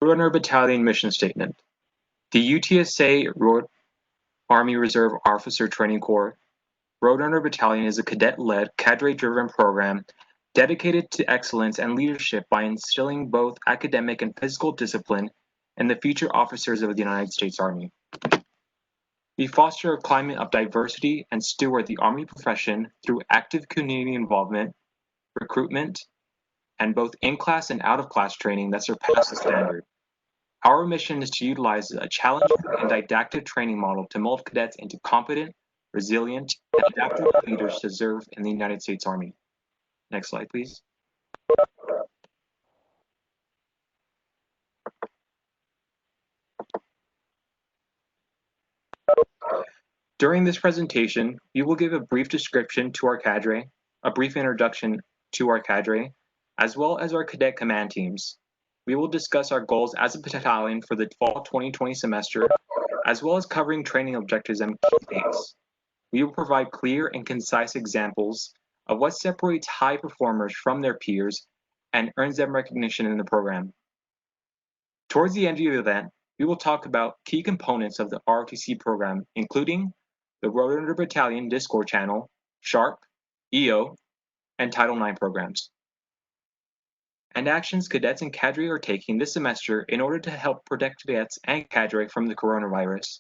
Roadrunner Battalion Mission Statement. The UTSA Army Reserve Officer Training Corps Roadrunner Battalion is a cadet-led, cadre-driven program dedicated to excellence and leadership by instilling both academic and physical discipline in the future officers of the United States Army. We foster a climate of diversity and steward the Army profession through active community involvement, recruitment, and both in-class and out-of-class training that surpass the standard. Our mission is to utilize a challenging and didactic training model to mold cadets into competent, resilient, and adaptable leaders to serve in the United States Army. Next slide, please. During this presentation, we will give a brief description to our cadre, a brief introduction to our cadre, as well as our cadet command teams. We will discuss our goals as a battalion for the fall 2020 semester, as well as covering training objectives and key dates. We will provide clear and concise examples of what separates high performers from their peers and earns them recognition in the program. Towards the end of the event, we will talk about key components of the ROTC program, including the Roadrunner Battalion Discord channel, SHARP, EO, and Title IX programs, and actions cadets and cadre are taking this semester in order to help protect cadets and cadre from the coronavirus.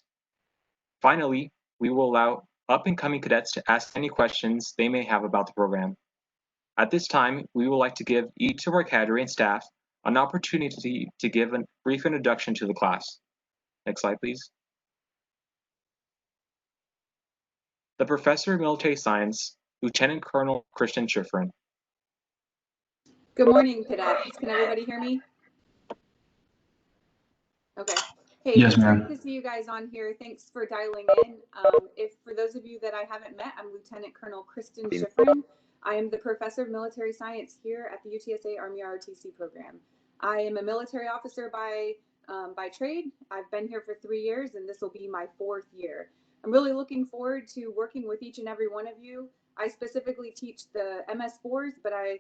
Finally, we will allow up-and-coming cadets to ask any questions they may have about the program. At this time, we would like to give each of our cadre and staff an opportunity to give a brief introduction to the class. Next slide, please. The Professor of Military Science, Lieutenant Colonel Christian Schifrin. Good morning, cadets. Can everybody hear me? Okay. Hey, yes, it's ma'am. great to see you guys on here. Thanks for dialing in. If for those of you that I haven't met, I'm Lieutenant Colonel Christian Schifrin. I am the Professor of Military Science here at the UTSA Army ROTC program. I am a military officer by trade. I've been here for 3 years, and this will be my 4th year. I'm really looking forward to working with each and every one of you. I specifically teach the MS4s, but I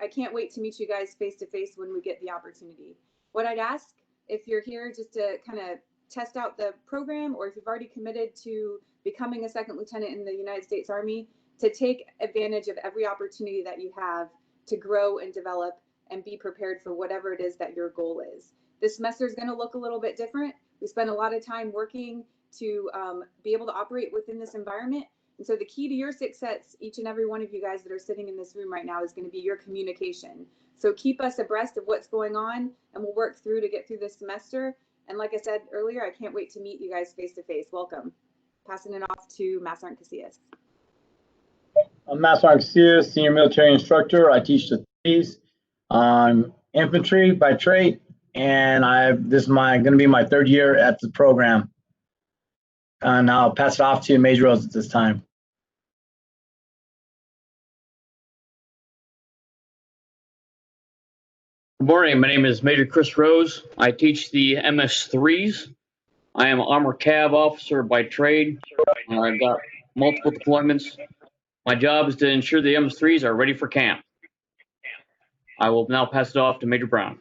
can't wait to meet you guys face to face when we get the opportunity. What I'd ask, if you're here just to kind of test out the program, or if you've already committed to becoming a second lieutenant in the United States Army, to take advantage of every opportunity that you have to grow and develop and be prepared for whatever it is that your goal is. This semester is going to look a little bit different. We spend a lot of time working to be able to operate within this environment. And so the key to your success, each and every one of you guys that are sitting in this room right now, is going to be your communication. So keep us abreast of what's going on, and we'll work through to get through this semester. And like I said earlier, I can't wait to meet you guys face to face. Welcome. Passing it off to Master Sergeant Casillas. I'm Master Sergeant Casillas, Senior Military Instructor. I teach the threes. I'm infantry by trade, and this is going to be my 3rd year at the program. And I'll pass it off to Major Rose at this time. Good morning. My name is Major Chris Rose. I teach the MS3s. I am an Armor Cav officer by trade. I've got multiple deployments. My job is to ensure the MS3s are ready for camp. I will now pass it off to Major Brown.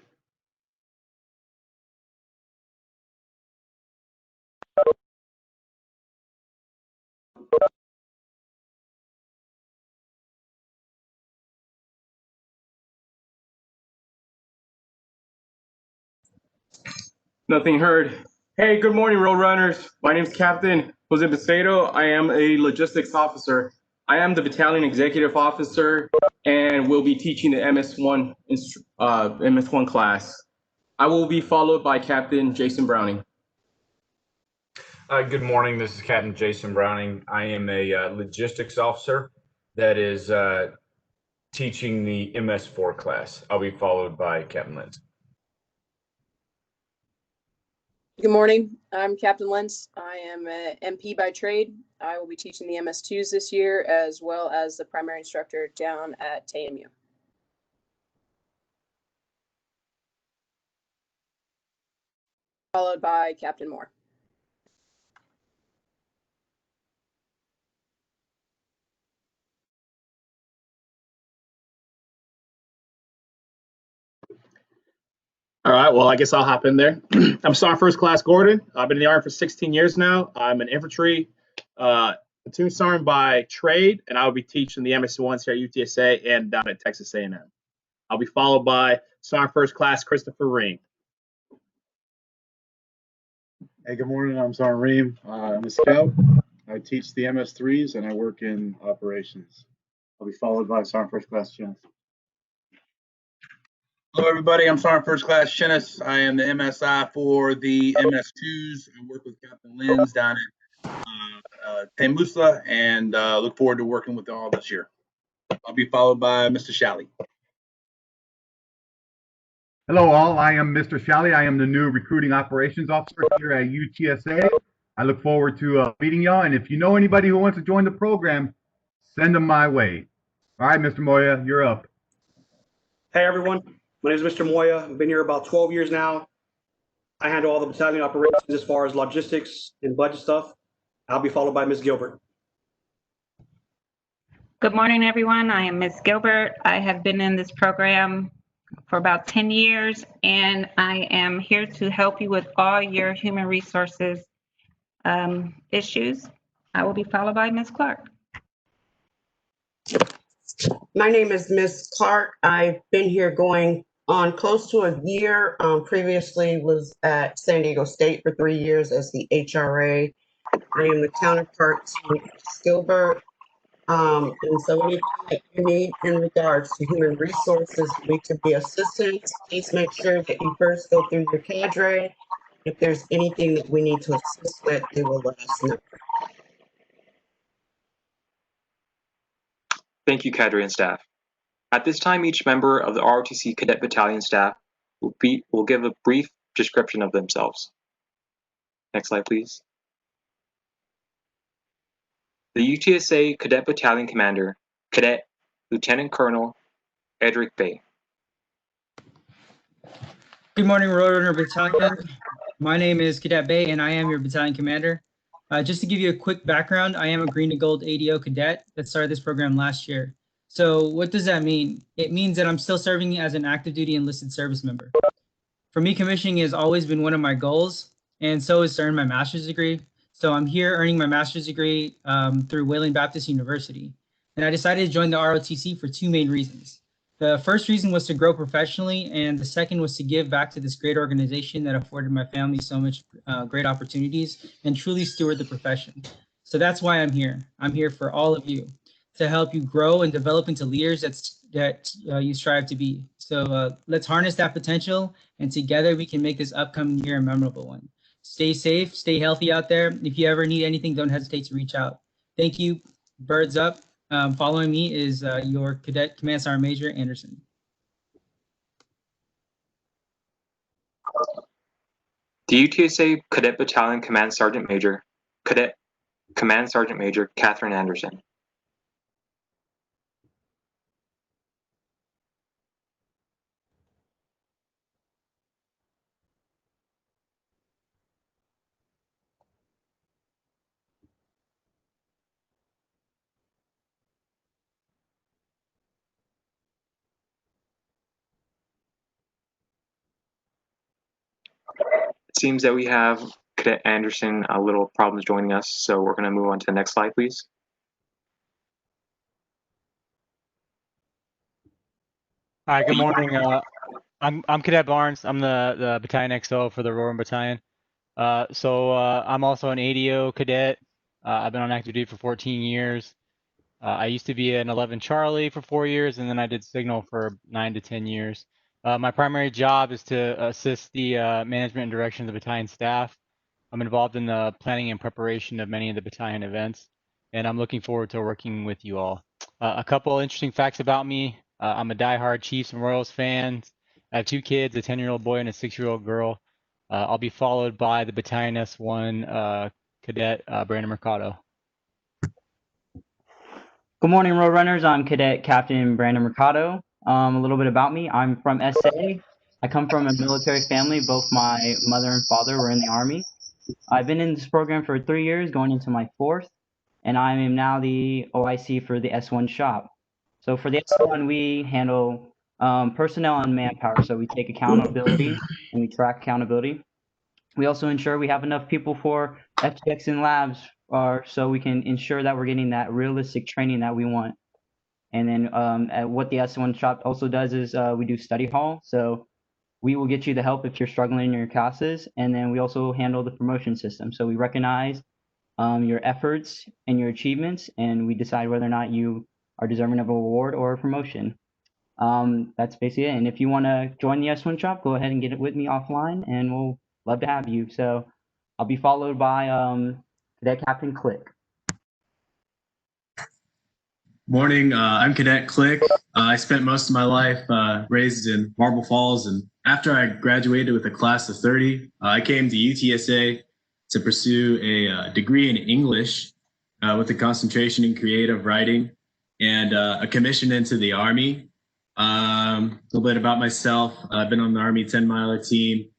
Nothing heard. Hey, good morning, Roadrunners. My name is Captain Jose Becerro. I am a logistics officer. I am the battalion executive officer and will be teaching the MS1 class. I will be followed by Captain Jason Browning. Good morning. This is Captain Jason Browning. I am a logistics officer that is teaching the MS4 class. I'll be followed by Captain Lentz. Good morning. I'm Captain Lentz. I am an MP by trade. I will be teaching the MS2s this year, as well as the primary instructor down at TAMU. Followed by Captain Moore. All right, well, I guess I'll hop in there. I'm Sergeant First Class Gordon. I've been in the Army for 16 years now. I'm an infantry platoon sergeant by trade, and I'll be teaching the MS-1s here at UTSA and down at Texas A&M. I'll be followed by Sergeant First Class Christopher Ring. Hey, good morning. I'm Sergeant Ream. I'm a scout. I teach the MS3s and I work in operations. I'll be followed by Sergeant First Class Chinnis. Hello, everybody. I'm Sergeant First Class Chinnis. I am the MSI for the MS2s. I work with Captain Lenz down at Temusa and look forward to working with all this year. I'll be followed by Mr. Shalley. Hello, all. I am Mr. Shalley. I am the new recruiting operations officer here at UTSA. I look forward to meeting y'all. And if you know anybody who wants to join the program, send them my way. All right, Mr. Moya, you're up. Hey, everyone. My name is Mr. Moya. I've been here about 12 years now. I handle all the battalion operations as far as logistics and budget stuff. I'll be followed by Ms. Gilbert. Good morning, everyone. I am Ms. Gilbert. I have been in this program for about 10 years, and I am here to help you with all your human resources issues. I will be followed by Ms. Clark. My name is Ms. Clark. I've been here going on close to a year. Previously was at San Diego State for 3 years as the HRA. I am the counterpart to Gilbert. And so anything that you need in regards to human resources, we could be assistance. Please make sure that you first go through your cadre. If there's anything that we need to assist with, they will let us know. Thank you, cadre and staff. At this time, each member of the ROTC Cadet Battalion staff will give a brief description of themselves. Next slide, please. The UTSA Cadet Battalion Commander, Cadet Lieutenant Colonel Edric Bay. Good morning, Roadrunner Battalion. My name is Cadet Bay, and I am your battalion commander. Just to give you a quick background, I am a green to gold ADO cadet that started this program last year. So what does that mean? It means that I'm still serving as an active duty enlisted service member. For me, commissioning has always been one of my goals, and so is to earn my master's degree. So I'm here earning my master's degree through Wayland Baptist University. And I decided to join the ROTC for two main reasons. The first reason was to grow professionally, and the second was to give back to this great organization that afforded my family so much great opportunities and truly steward the profession. So that's why I'm here. I'm here for all of you to help you grow and develop into leaders that you strive to be. So let's harness that potential, and together we can make this upcoming year a memorable one. Stay safe, stay healthy out there. If you ever need anything, don't hesitate to reach out. Thank you. Birds up. Following me is your Cadet Command Sergeant Major Anderson. The UTSA Cadet Battalion Command Sergeant Major, Cadet Command Sergeant Major Catherine Anderson. It seems that we have Cadet Anderson a little problems joining us, so we're going to move on to the next slide, please. Hi, good morning. I'm Cadet Barnes. I'm the Battalion XO for the Roadrunner Battalion. I'm also an ADO cadet. I've been on active duty for 14 years. I used to be an 11 Charlie for 4 years, and then I did Signal for 9 to 10 years. My primary job is to assist the management and direction of the battalion staff. I'm involved in the planning and preparation of many of the battalion events, and I'm looking forward to working with you all. A couple interesting facts about me. I'm a diehard Chiefs and Royals fan. I have 2 kids, a 10-year-old boy and a 6-year-old girl. I'll be followed by the Battalion S1 Cadet Brandon Mercado. Good morning, Roadrunners. I'm Cadet Captain Brandon Mercado. A little bit about me. I'm from SA. I come from a military family. Both my mother and father were in the Army. I've been in this program for 3 years, going into my 4th, and I am now the OIC for the S1 shop. So for the S1, we handle personnel and manpower. So we take accountability and we track accountability. We also ensure we have enough people for FTX and labs, so we can ensure that we're getting that realistic training that we want. And then what the S1 shop also does is we do study hall. So we will get you the help if you're struggling in your classes. And then we also handle the promotion system. So we recognize your efforts and your achievements, and we decide whether or not you are deserving of a reward or a promotion. That's basically it. And if you want to join the S1 shop, go ahead and get it with me offline, and we'll love to have you. So I'll be followed by Cadet Captain Click. Morning, I'm Cadet Click. I spent most of my life raised in Marble Falls, and after I graduated with a class of 30, I came to UTSA to pursue a degree in English with a concentration in creative writing and a commission into the Army. A little bit about myself. I've been on the Army 10-miler team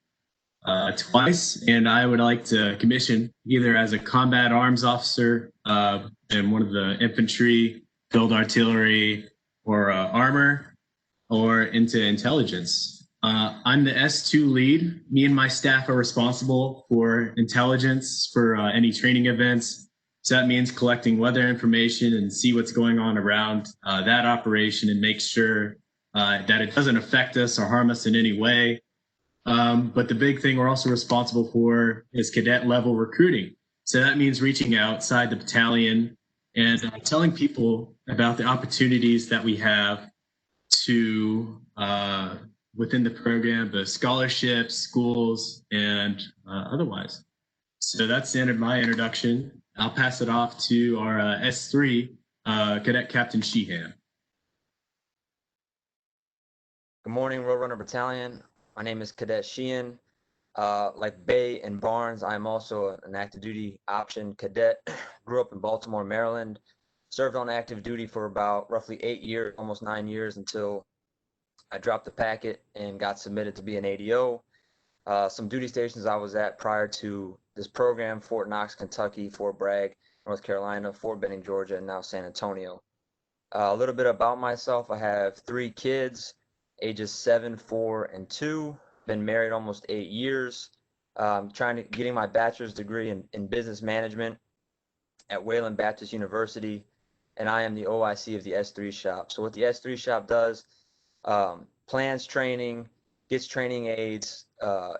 twice, and I would like to commission either as a combat arms officer in one of the infantry, field artillery, or armor, or into intelligence. I'm the S2 lead. Me and my staff are responsible for intelligence for any training events. So that means collecting weather information and see what's going on around that operation and make sure that it doesn't affect us or harm us in any way. But the big thing we're also responsible for is cadet level recruiting. So that means reaching outside the battalion and telling people about the opportunities that we have to within the program, the scholarships, schools, and otherwise. So that's the end of my introduction. I'll pass it off to our S3, Cadet Captain Sheehan. Good morning, Roadrunner Battalion. My name is Cadet Sheehan. Like Bay and Barnes, I'm also an active duty option cadet. Grew up in Baltimore, Maryland. Served on active duty for about roughly 8 years, almost 9 years, until I dropped the packet and got submitted to be an ADO. Some duty stations I was at prior to this program: Fort Knox, Kentucky; Fort Bragg, North Carolina; Fort Benning, Georgia; and now San Antonio. A little bit about myself: I have 3 kids, ages 7, 4, and 2. Been married almost 8 years. Getting my bachelor's degree in business management at Wayland Baptist University, and I am the OIC of the S3 shop. So what the S3 shop does, plans training, gets training aids,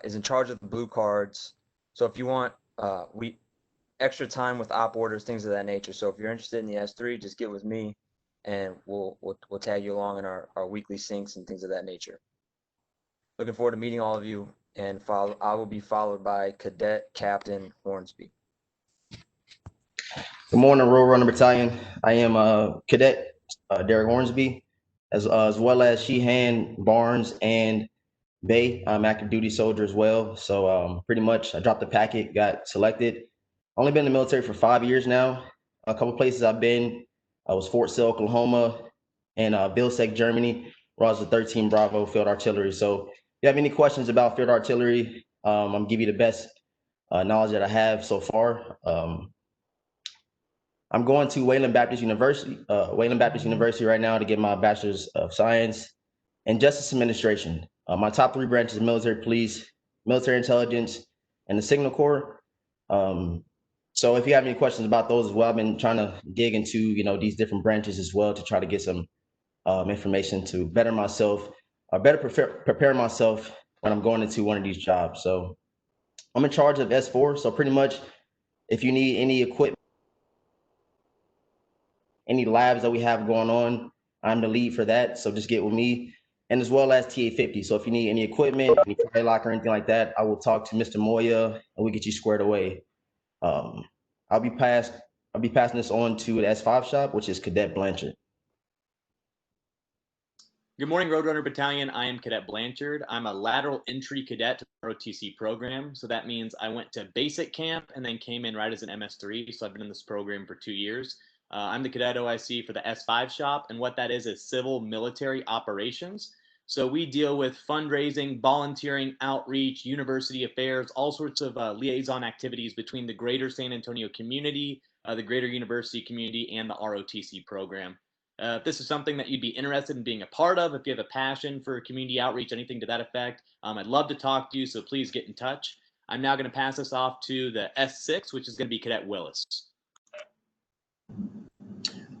is in charge of the blue cards. So if you want extra time with op orders, things of that nature. So if you're interested in the S3, just get with me, and we'll tag you along in our weekly syncs and things of that nature. Looking forward to meeting all of you, and I will be followed by Cadet Captain Hornsby. Good morning, Roadrunner Battalion. I am Cadet Derek Hornsby, as well as Sheehan, Barnes, and Bay. I'm active duty soldier as well. So pretty much I dropped the packet, got selected. Only been in the military for 5 years now. A couple places I've been, I was Fort Sill, Oklahoma, and Vilseck, Germany, where I was the 13 Bravo Field Artillery. So if you have any questions about Field Artillery, I'm gonna give you the best knowledge that I have so far. I'm going to Wayland Baptist University right now to get my Bachelor's of Science in Justice Administration. My top 3 branches: military police, military intelligence, and the Signal Corps. So if you have any questions about those as well, I've been trying to dig into these different branches as well to try to get some information to better myself, or better prepare myself when I'm going into one of these jobs. So I'm in charge of S4. So pretty much, if you need any equipment, any labs that we have going on, I'm the lead for that. So just get with me, and as well as TA50. So if you need any equipment, any fire lock or anything like that, I will talk to Mr. Moya and we get you squared away. I'll be passing this on to the S5 shop, which is Cadet Blanchard. Good morning, Roadrunner Battalion. I am Cadet Blanchard. I'm a lateral entry cadet to the ROTC program. So that means I went to basic camp and then came in right as an MS3. So I've been in this program for 2 years. I'm the cadet OIC for the S5 shop, and what that is civil military operations. So we deal with fundraising, volunteering, outreach, university affairs, all sorts of liaison activities between the greater San Antonio community, the greater university community, and the ROTC program. If this is something that you'd be interested in being a part of, if you have a passion for community outreach, anything to that effect, I'd love to talk to you, so please get in touch. I'm now going to pass this off to the S6, which is going to be Cadet Willis.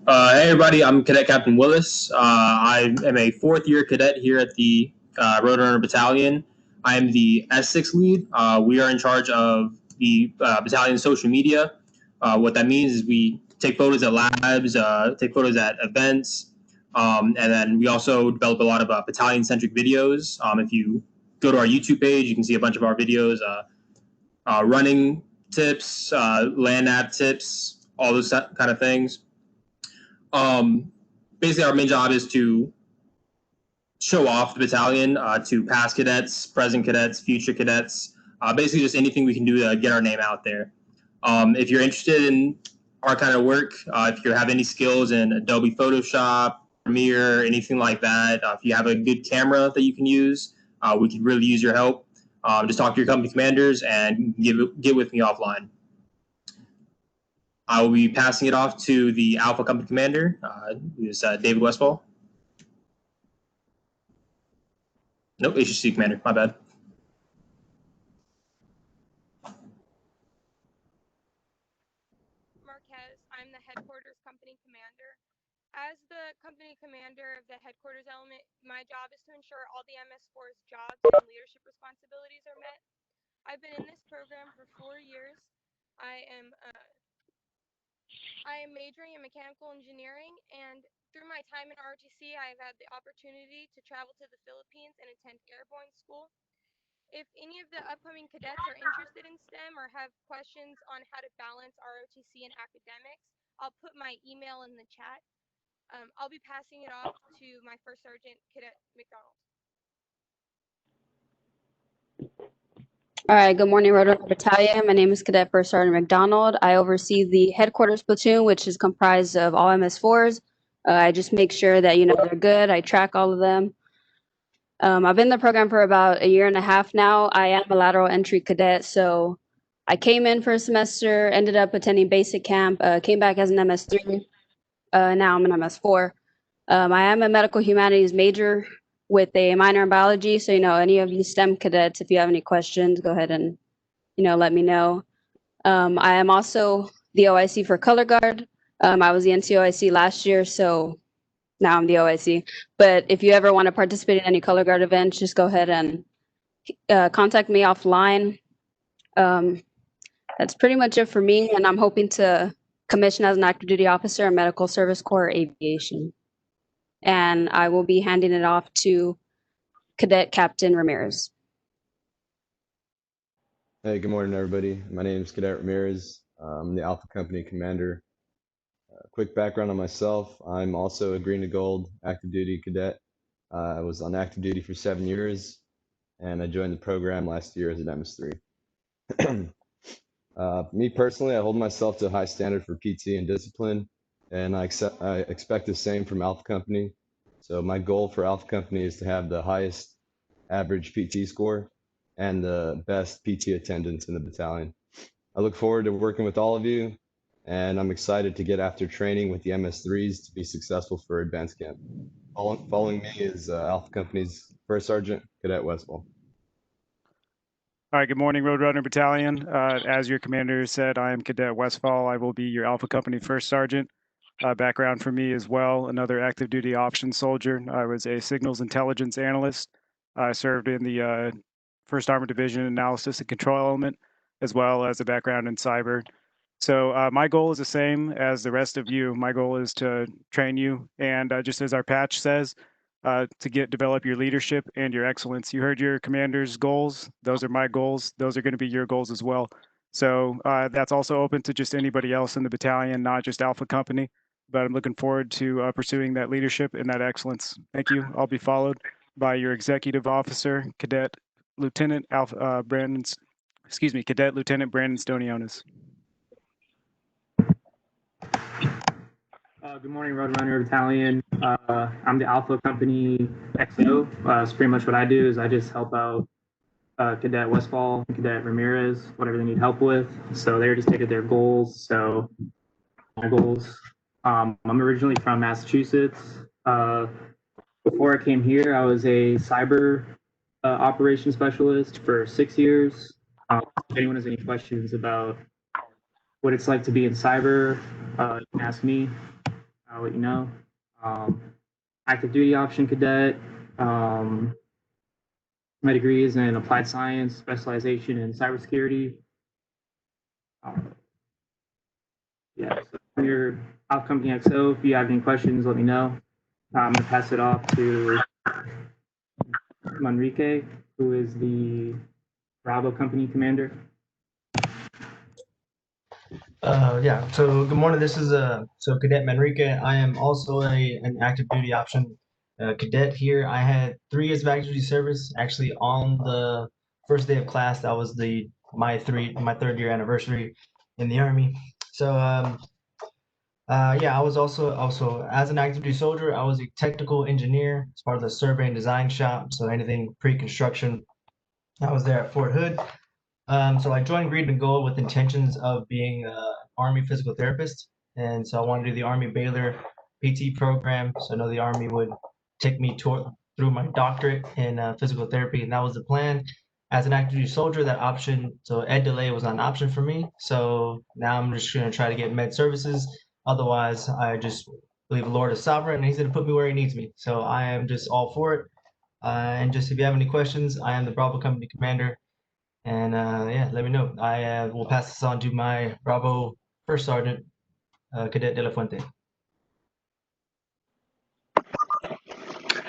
Hey everybody, I'm Cadet Captain Willis. I am a fourth-year cadet here at the Roadrunner Battalion. I am the S6 lead. We are in charge of the battalion's social media. What that means is we take photos at labs, take photos at events, and then we also develop a lot of battalion-centric videos. If you go to our YouTube page, you can see a bunch of our videos, running tips, land nav tips, all those kind of things. Basically, our main job is to show off the battalion to past cadets, present cadets, future cadets, basically just anything we can do to get our name out there. If you're interested in our kind of work, if you have any skills in Adobe Photoshop, Premiere, anything like that, if you have a good camera that you can use, we could really use your help. Just talk to your company commanders and get with me offline. I will be passing it off to the Alpha Company Commander, who is David Westfall. Nope, HC Commander, my bad. Marquez, I'm the Headquarters Company Commander. As the Company Commander of the Headquarters element, my job is to ensure all the MS4's jobs and leadership responsibilities are met. I've been in this program for 4 years. I am majoring in mechanical engineering, and through my time in ROTC, I've had the opportunity to travel to the Philippines and attend airborne school. If any of the upcoming cadets are interested in STEM or have questions on how to balance ROTC and academics, I'll put my email in the chat. I'll be passing it off to my First Sergeant, Cadet McDonald. All right, good morning, Roadrunner Battalion. My name is Cadet First Sergeant McDonald. I oversee the headquarters platoon, which is comprised of all MS4s. I just make sure that, they're good. I track all of them. I've been in the program for about 1.5 years now. I am a lateral entry cadet, so I came in for a semester, ended up attending basic camp, came back as an MS3. Now I'm an MS4. I am a medical humanities major with a minor in biology. So, any of you STEM cadets, if you have any questions, go ahead and, let me know. I am also the OIC for Color Guard. I was the NCOIC last year, so now I'm the OIC. But if you ever want to participate in any Color Guard events, just go ahead and contact me offline. That's pretty much it for me, and I'm hoping to commission as an active duty officer in Medical Service Corps Aviation. And I will be handing it off to Cadet Captain Ramirez. Hey, good morning, everybody. My name is Cadet Ramirez. I'm the Alpha Company Commander. Quick background on myself. I'm also a green to gold active duty cadet. I was on active duty for 7 years, and I joined the program last year as an MS3. Me personally, I hold myself to a high standard for PT and discipline, and I expect the same from Alpha Company. So my goal for Alpha Company is to have the highest average PT score and the best PT attendance in the battalion. I look forward to working with all of you, and I'm excited to get after training with the MS3s to be successful for advanced camp. Following me is Alpha Company's First Sergeant, Cadet Westfall. All right, good morning, Roadrunner Battalion. As your commander said, I am Cadet Westfall. I will be your Alpha Company First Sergeant. Background for me as well, another active duty options soldier. I was a signals intelligence analyst. I served in the 1st Armored Division Analysis and Control Element, as well as a background in cyber. So my goal is the same as the rest of you. My goal is to train you, and just as our patch says, to develop your leadership and your excellence. You heard your commander's goals. Those are my goals. Those are going to be your goals as well. So that's also open to just anybody else in the battalion, not just Alpha Company. But I'm looking forward to pursuing that leadership and that excellence. Thank you. I'll be followed by your executive officer, Cadet Lieutenant Cadet Lieutenant Brandon Stonionis. Good morning, Roadrunner Battalion. I'm the Alpha Company XO. So pretty much what I do is I just help out Cadet Westfall, Cadet Ramirez, whatever they need help with. So they're just taking their goals. So my goals I'm originally from Massachusetts. Before I came here, I was a cyber operations specialist for 6 years. If anyone has any questions about what it's like to be in cyber, you can ask me. I'll let you know. Active duty option cadet. My degree is in applied science, specialization in cybersecurity. Yeah, so I'm your Alpha Company XO. If you have any questions, let me know. I'm going to pass it off to Manrique, who is the Bravo Company commander. Yeah, so good morning. This is so Cadet Manrique. I am also an active duty option cadet here. I had 3 years of active duty service. Actually, on the first day of class, that was my 3rd year anniversary in the Army. So yeah, I was also as an active duty soldier, I was a technical engineer as part of the survey and design shop. So anything pre-construction, I was there at Fort Hood. So I joined Green and Gold with intentions of being an Army physical therapist. And so I wanted to do the Army Baylor PT program. So I know the Army would take me through my doctorate in physical therapy. And that was the plan. As an active duty soldier, that option, so ed delay was not an option for me. So now I'm just going to try to get med services. Otherwise, I just believe the Lord is sovereign and he's going to put me where he needs me. So I am just all for it. And just if you have any questions, I am the Bravo Company commander. And yeah, let me know. I will pass this on to my Bravo First Sergeant, Cadet De La Fuente.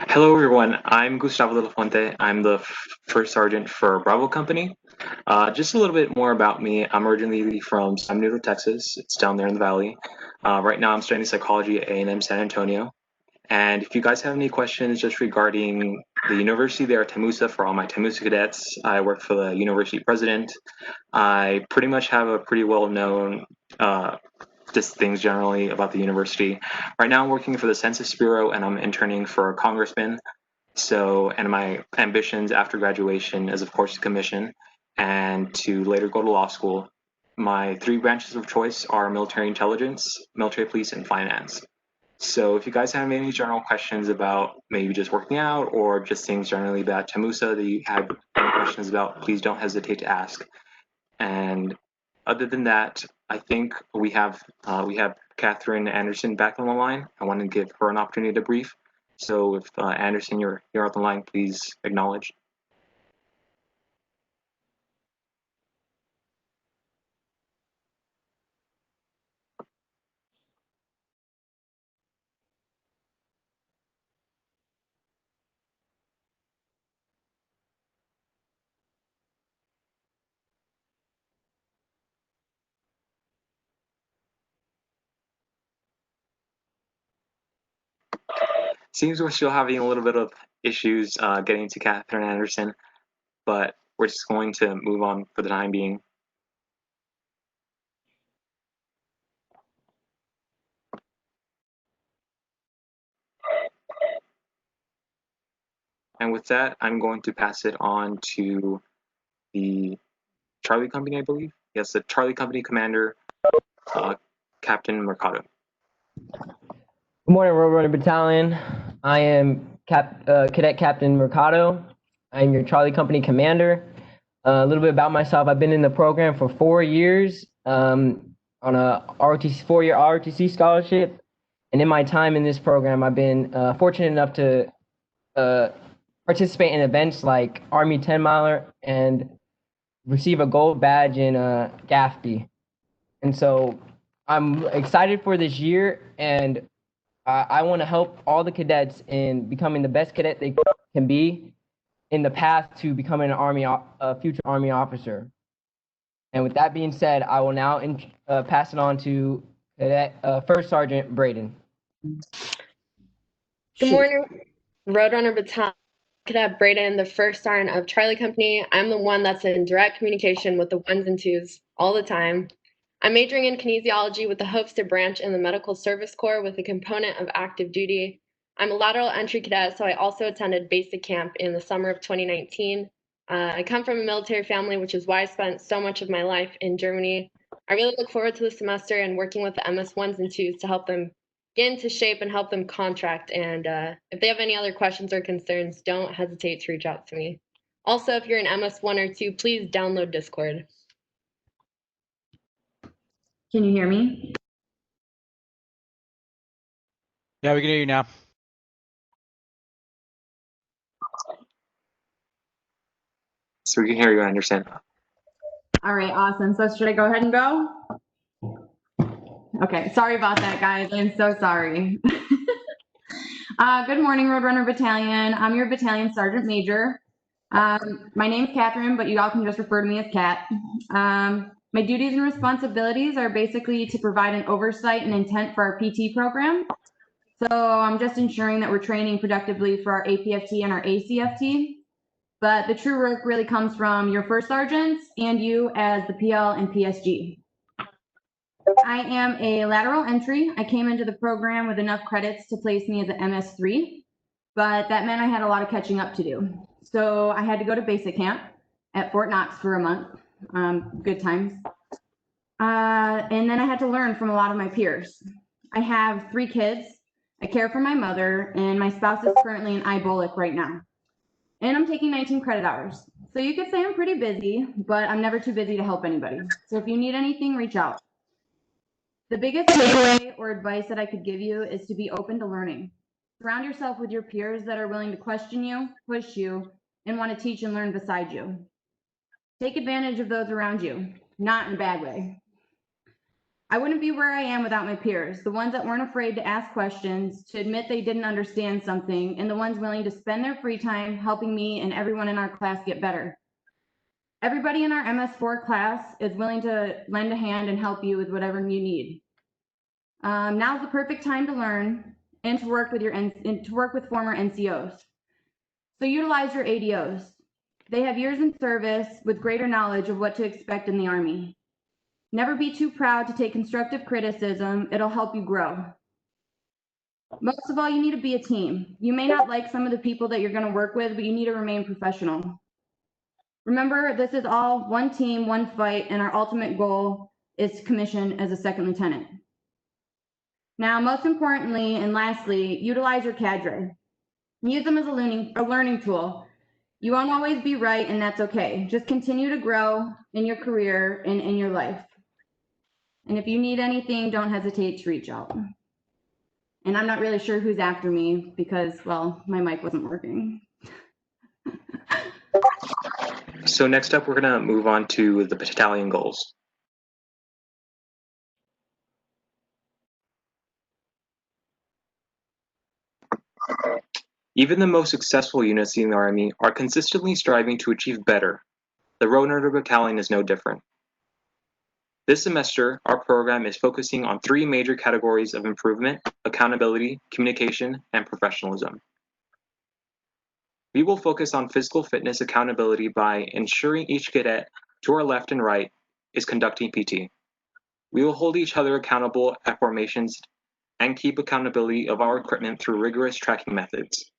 Hello, everyone. I'm Gustavo de la Fuente. I'm the First Sergeant for Bravo Company. Just a little bit more about me. I'm originally from San Benito, Texas. It's down there in the valley. Right now, I'm studying psychology at A&M San Antonio. And if you guys have any questions just regarding the university there at Temusa, for all my Temusa cadets, I work for the university president. I pretty much have a pretty well-known just things generally about the university. Right now I'm working for the Census Bureau and I'm interning for a congressman. So, and my ambitions after graduation is of course to commission and to later go to law school. My 3 branches of choice are military intelligence, military police, and finance. So if you guys have any general questions about maybe just working out or just things generally about Temusa that you have any questions about, please don't hesitate to ask. And other than that, I think we have Catherine Anderson back on the line. I want to give her an opportunity to brief. So if Anderson, you're on the line, please acknowledge. Seems we're still having a little bit of issues getting to Catherine Anderson, but we're just going to move on for the time being. And with that, I'm going to pass it on to the Charlie Company, I believe. Yes, the Charlie Company commander, Captain Mercado. Good morning, Roadrunner Battalion. I am Cadet Captain Mercado. I'm your Charlie Company commander. A little bit about myself. I've been in the program for 4 years on a ROTC 4-year ROTC scholarship. And in my time in this program, I've been fortunate enough to participate in events like Army 10 Miler and receive a gold badge in GAFB. And so I'm excited for this year, and I want to help all the cadets in becoming the best cadet they can be in the path to becoming a future Army officer. And with that being said, I will now pass it on to Cadet First Sergeant Braden. Good morning, Roadrunner Battalion. Cadet Braden, the First Sergeant of Charlie Company. I'm the one that's in direct communication with the 1s and 2s all the time. I'm majoring in kinesiology with the hopes to branch in the Medical Service Corps with a component of active duty. I'm a lateral entry cadet, so I also attended basic camp in the summer of 2019. I come from a military family, which is why I spent so much of my life in Germany. I really look forward to the semester and working with the MS1s and 2s to help them get into shape and help them contract. And if they have any other questions or concerns, don't hesitate to reach out to me. Also, if you're in MS1 or 2, please download Discord. Can you hear me? Yeah, we can hear you now. So we can hear you, Anderson. All right, awesome. So should I go ahead and go? Okay, sorry about that, guys. I'm so sorry. Good morning, Roadrunner Battalion. I'm your battalion sergeant major. My name's Catherine, but you all can just refer to me as Cat. My duties and responsibilities are basically to provide an oversight and intent for our PT program. So I'm just ensuring that we're training productively for our APFT and our ACFT. But the true work really comes from your first sergeants and you as the PL and PSG. I am a lateral entry. I came into the program with enough credits to place me as an MS3, but that meant I had a lot of catching up to do. So I had to go to basic camp at Fort Knox for a month. Good times. And then I had to learn from a lot of my peers. I have 3 kids. I care for my mother, and my spouse is currently in IBOLIC right now. And I'm taking 19 credit hours. So you could say I'm pretty busy, but I'm never too busy to help anybody. So if you need anything, reach out. The biggest takeaway or advice that I could give you is to be open to learning. Surround yourself with your peers that are willing to question you, push you, and want to teach and learn beside you. Take advantage of those around you, not in a bad way. I wouldn't be where I am without my peers, the ones that weren't afraid to ask questions, to admit they didn't understand something, and the ones willing to spend their free time helping me and everyone in our class get better. Everybody in our MS4 class is willing to lend a hand and help you with whatever you need. Now's the perfect time to learn and to work with former NCOs. So utilize your ADOs. They have years in service with greater knowledge of what to expect in the Army. Never be too proud to take constructive criticism. It'll help you grow. Most of all, you need to be a team. You may not like some of the people that you're going to work with, but you need to remain professional. Remember, this is all one team, one fight, and our ultimate goal is to commission as a second lieutenant. Now, most importantly, and lastly, utilize your cadre. Use them as a learning tool. You won't always be right, and that's okay. Just continue to grow in your career and in your life. And if you need anything, don't hesitate to reach out. And I'm not really sure who's after me because, well, my mic wasn't working. So next up, we're going to move on to the battalion goals. Even the most successful units in the Army are consistently striving to achieve better. The Roadrunner Battalion is no different. This semester, our program is focusing on 3 major categories of improvement: accountability, communication, and professionalism. We will focus on physical fitness accountability by ensuring each cadet to our left and right is conducting PT. We will hold each other accountable at formations and keep accountability of our equipment through rigorous tracking methods.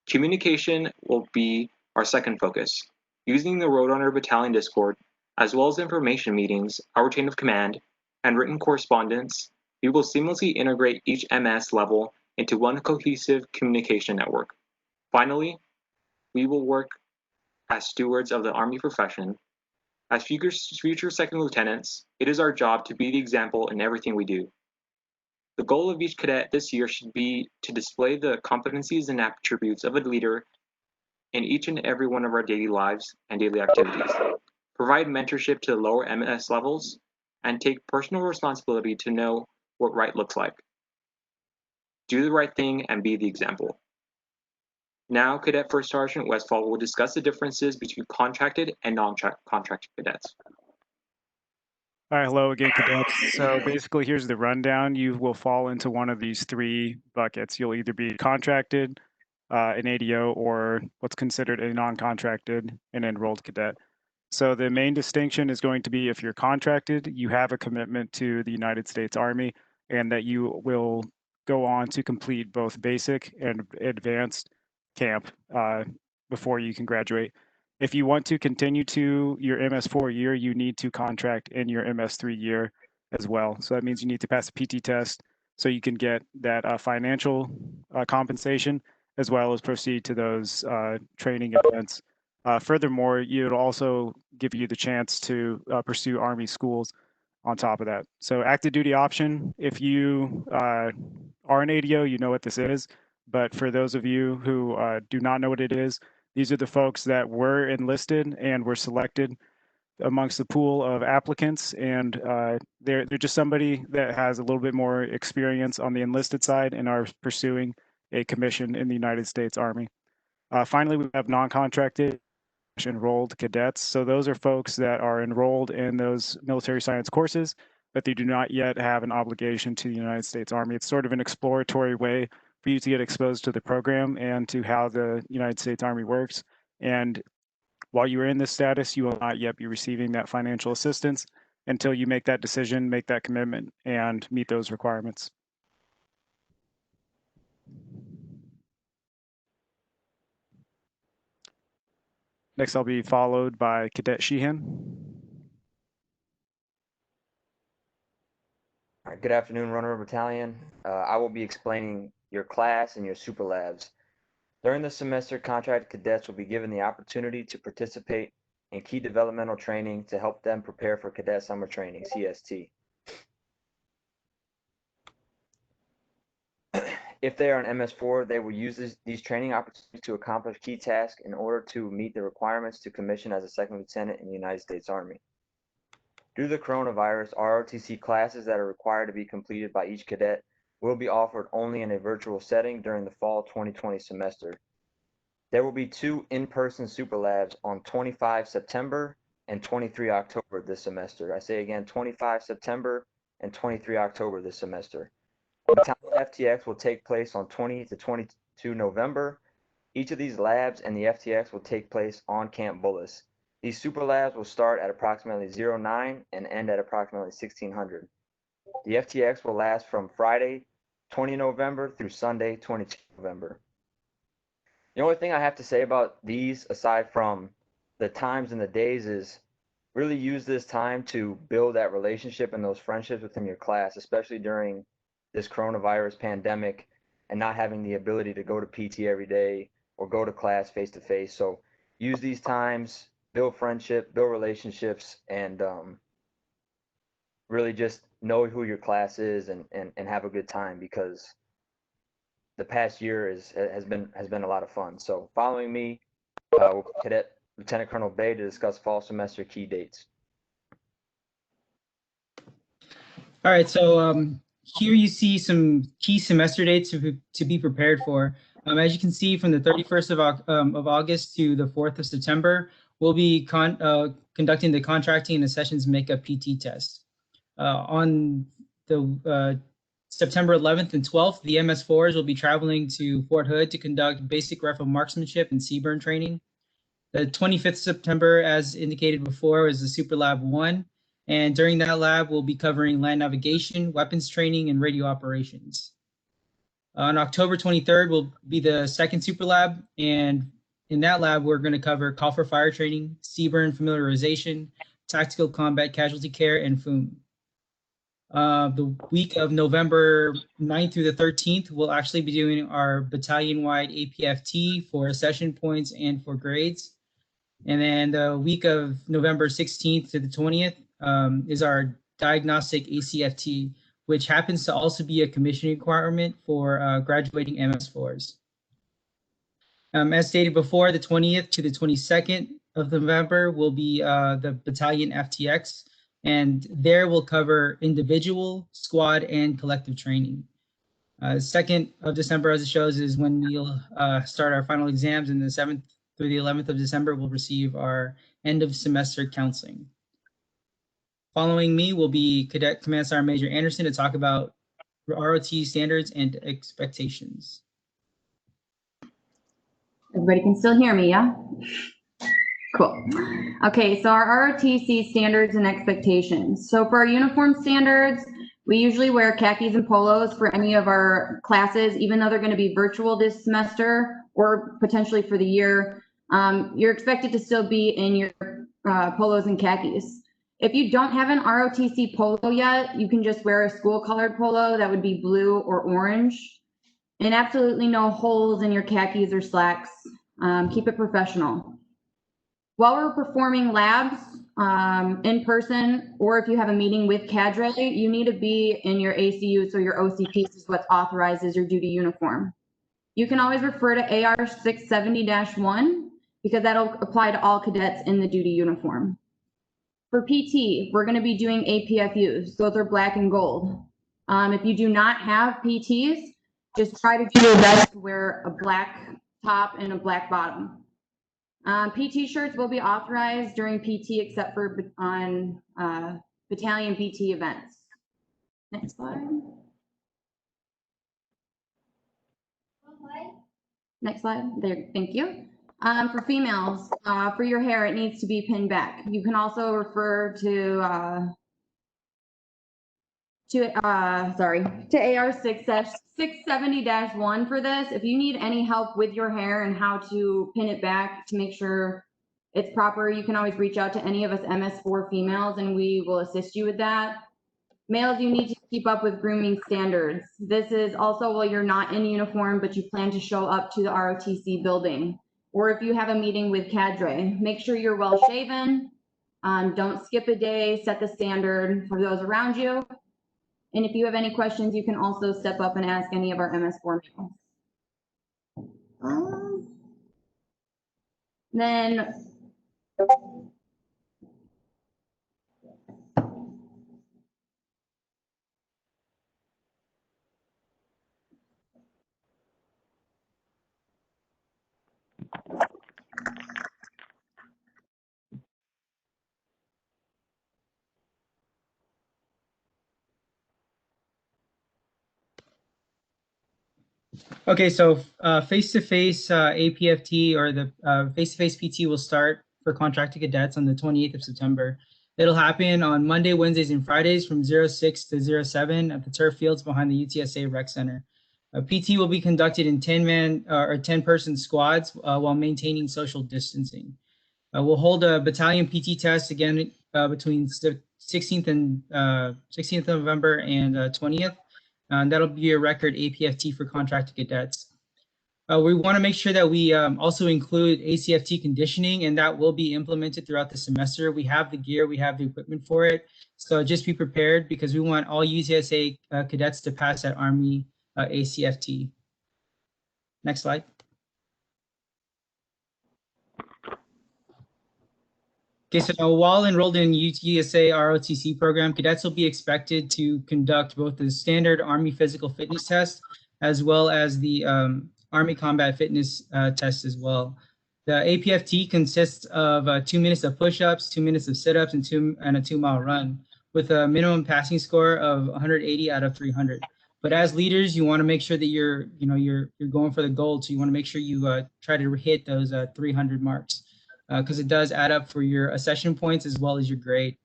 Communication will be our second focus. Using the Roadrunner Battalion Discord, as well as information meetings, our chain of command, and written correspondence, we will seamlessly integrate each MS level into one cohesive communication network. Finally, we will work as stewards of the Army profession. As future second lieutenants, it is our job to be the example in everything we do. The goal of each cadet this year should be to display the competencies and attributes of a leader in each and every one of our daily lives and daily activities, provide mentorship to the lower MS levels, and take personal responsibility to know what right looks like. Do the right thing and be the example. Now, Cadet First Sergeant Westfall will discuss the differences between contracted and non-contracted cadets. All right, hello again, cadets. So basically, here's the rundown. You will fall into one of these 3 buckets. You'll either be contracted, an ADO, or what's considered a non-contracted, an enrolled cadet. So the main distinction is going to be if you're contracted, you have a commitment to the United States Army, and that you will go on to complete both basic and advanced camp before you can graduate. If you want to continue to your MS4 year, you need to contract in your MS3 year as well. So that means you need to pass a PT test, so you can get that financial compensation as well as proceed to those training events. Furthermore, it will also give you the chance to pursue Army schools on top of that. So active duty option, if you are an ADO, you know what this is. But for those of you who do not know what it is, these are the folks that were enlisted and were selected amongst the pool of applicants, and they're just somebody that has a little bit more experience on the enlisted side and are pursuing a commission in the United States Army. Finally, we have non-contracted enrolled cadets. So those are folks that are enrolled in those military science courses, but they do not yet have an obligation to the United States Army. It's sort of an exploratory way for you to get exposed to the program and to how the United States Army works. And while you are in this status, you will not yet be receiving that financial assistance until you make that decision, make that commitment, and meet those requirements. Next, I'll be followed by Cadet Sheehan. All right, good afternoon, Roadrunner Battalion. I will be explaining your class and your super labs. During the semester, contracted cadets will be given the opportunity to participate in key developmental training to help them prepare for Cadet Summer Training, CST. If they are an MS4, they will use these training opportunities to accomplish key tasks in order to meet the requirements to commission as a second lieutenant in the United States Army. Due to the coronavirus, ROTC classes that are required to be completed by each cadet will be offered only in a virtual setting during the fall 2020 semester. There will be 2 in-person super labs on 25 September and 23 October this semester. I say again, 25 September and 23 October this semester. Battalion FTX will take place on 20 to 22 November. Each of these labs and the FTX will take place on Camp Bullis. These super labs will start at approximately 09 and end at approximately 1600. The FTX will last from Friday 20 November through Sunday 22 November. The only thing I have to say about these, aside from the times and the days, is really use this time to build that relationship and those friendships within your class, especially during this coronavirus pandemic and not having the ability to go to PT every day or go to class face to face. So use these times, build friendship, build relationships, and really just know who your class is and have a good time, because the past year has been a lot of fun. So following me, Cadet Lieutenant Colonel Bay to discuss fall semester key dates. All right, so here you see some key semester dates to be prepared for. As you can see, from the 31st of August to the 4th of September, we'll be conducting the contracting and accessions makeup PT test. On the September 11th and 12th, the MS4s will be traveling to Fort Hood to conduct basic rifle marksmanship and CBRN training. The 25th September, as indicated before, is the Super Lab 1. And during that lab, we'll be covering land navigation, weapons training, and radio operations. On October 23rd will be the second Super Lab. And in that lab, we're going to cover call for fire training, CBRN familiarization, tactical combat casualty care, and FOOM. The week of November 9th through the 13th, we'll actually be doing our battalion-wide APFT for session points and for grades. And then the week of November 16th to the 20th is our diagnostic ACFT, which happens to also be a commissioning requirement for graduating MS4s. As stated before, the 20th to the 22nd of November will be the battalion FTX, and there we'll cover individual, squad, and collective training. 2nd of December, as it shows, is when we'll start our final exams, and the 7th through the 11th of December, we'll receive our end of semester counseling. Following me will be Cadet Command Sergeant Major Anderson to talk about ROT standards and expectations. Everybody can still hear me, yeah? Cool. Okay, so our ROTC standards and expectations. So for our uniform standards, we usually wear khakis and polos for any of our classes, even though they're going to be virtual this semester or potentially for the year. You're expected to still be in your polos and khakis. If you don't have an ROTC polo yet, you can just wear a school colored polo that would be blue or orange. And absolutely no holes in your khakis or slacks. Keep it professional. While we're performing labs in person, or if you have a meeting with cadre, you need to be in your ACU, so your OCP is what's authorized as your duty uniform. You can always refer to AR 670-1 because that'll apply to all cadets in the duty uniform. For PT, we're going to be doing APFUs. Those are black and gold. If you do not have PTs, just try to do your best to wear a black top and a black bottom. PT shirts will be authorized during PT except for on battalion PT events. Next slide. Next slide. There, thank you. For females, for your hair, it needs to be pinned back. You can also refer to AR 670-1 for this. If you need any help with your hair and how to pin it back to make sure it's proper, you can always reach out to any of us MS4 females and we will assist you with that. Males, you need to keep up with grooming standards. This is also while you're not in uniform, but you plan to show up to the ROTC building. Or if you have a meeting with cadre, make sure you're well shaven. Don't skip a day, set the standard for those around you. And if you have any questions, you can also step up and ask any of our MS4 males. Then Okay, so face-to-face APFT or the face-to-face PT will start for contracted cadets on the 28th of September. It'll happen on Monday, Wednesdays, and Fridays from 06 to 07 at the turf fields behind the UTSA Rec Center. PT will be conducted in 10-man or 10-person squads while maintaining social distancing. We'll hold a battalion PT test again between the 16th of November and 20th. That'll be a record APFT for contracted cadets. We want to make sure that we also include ACFT conditioning, and that will be implemented throughout the semester. We have the gear, we have the equipment for it. So just be prepared because we want all UTSA cadets to pass that Army ACFT. Next slide. Okay, so now while enrolled in UTSA ROTC program, cadets will be expected to conduct both the standard Army physical fitness test as well as the Army combat fitness test as well. The APFT consists of 2 minutes of push-ups, 2 minutes of sit-ups, and a 2-mile run with a minimum passing score of 180 out of 300. But as leaders, you want to make sure that you're going for the gold. So you want to make sure you try to hit those 300 marks. Because it does add up for your accession points as well as your grade.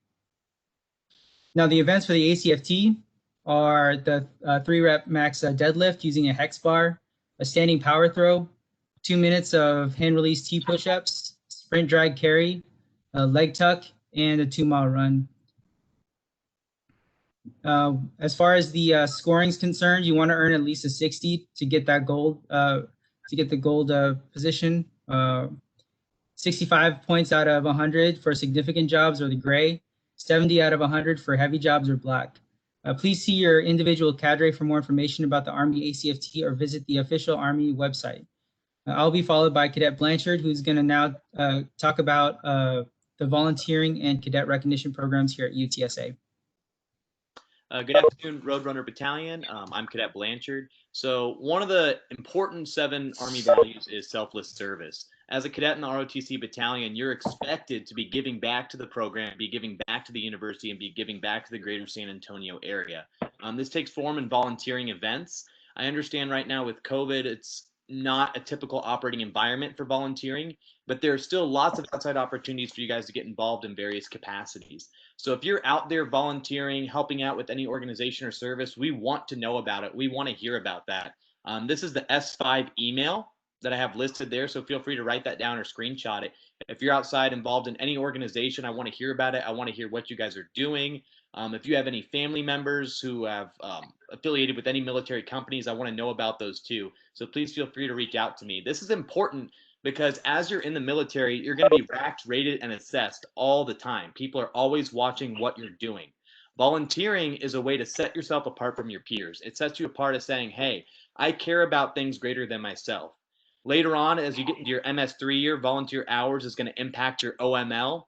Now the events for the ACFT are the 3-rep max deadlift using a hex bar, a standing power throw, 2 minutes of hand release T push-ups, sprint drag carry, a leg tuck, and a 2-mile run. As far as the scoring is concerned, you want to earn at least a 60 to get that gold, position. 65 points out of 100 for significant jobs or the gray, 70 out of 100 for heavy jobs or black. Please see your individual cadre for more information about the Army ACFT or visit the official Army website. I'll be followed by Cadet Blanchard, who's going to now talk about the volunteering and cadet recognition programs here at UTSA. Good afternoon, Roadrunner Battalion. I'm Cadet Blanchard. So one of the important 7 Army values is selfless service. As a cadet in the ROTC battalion, you're expected to be giving back to the program, be giving back to the university, and be giving back to the greater San Antonio area. This takes form in volunteering events. I understand right now with COVID, it's not a typical operating environment for volunteering, but there are still lots of outside opportunities for you guys to get involved in various capacities. So if you're out there volunteering, helping out with any organization or service, we want to know about it. We want to hear about that. This is the S5 email that I have listed there, so feel free to write that down or screenshot it. If you're outside involved in any organization, I want to hear about it. I want to hear what you guys are doing. If you have any family members who have affiliated with any military companies, I want to know about those too. So please feel free to reach out to me. This is important because as you're in the military, you're going to be racked, rated, and assessed all the time. People are always watching what you're doing. Volunteering is a way to set yourself apart from your peers. It sets you apart as saying, hey, I care about things greater than myself. Later on, as you get into your MS3 year, volunteer hours is going to impact your OML,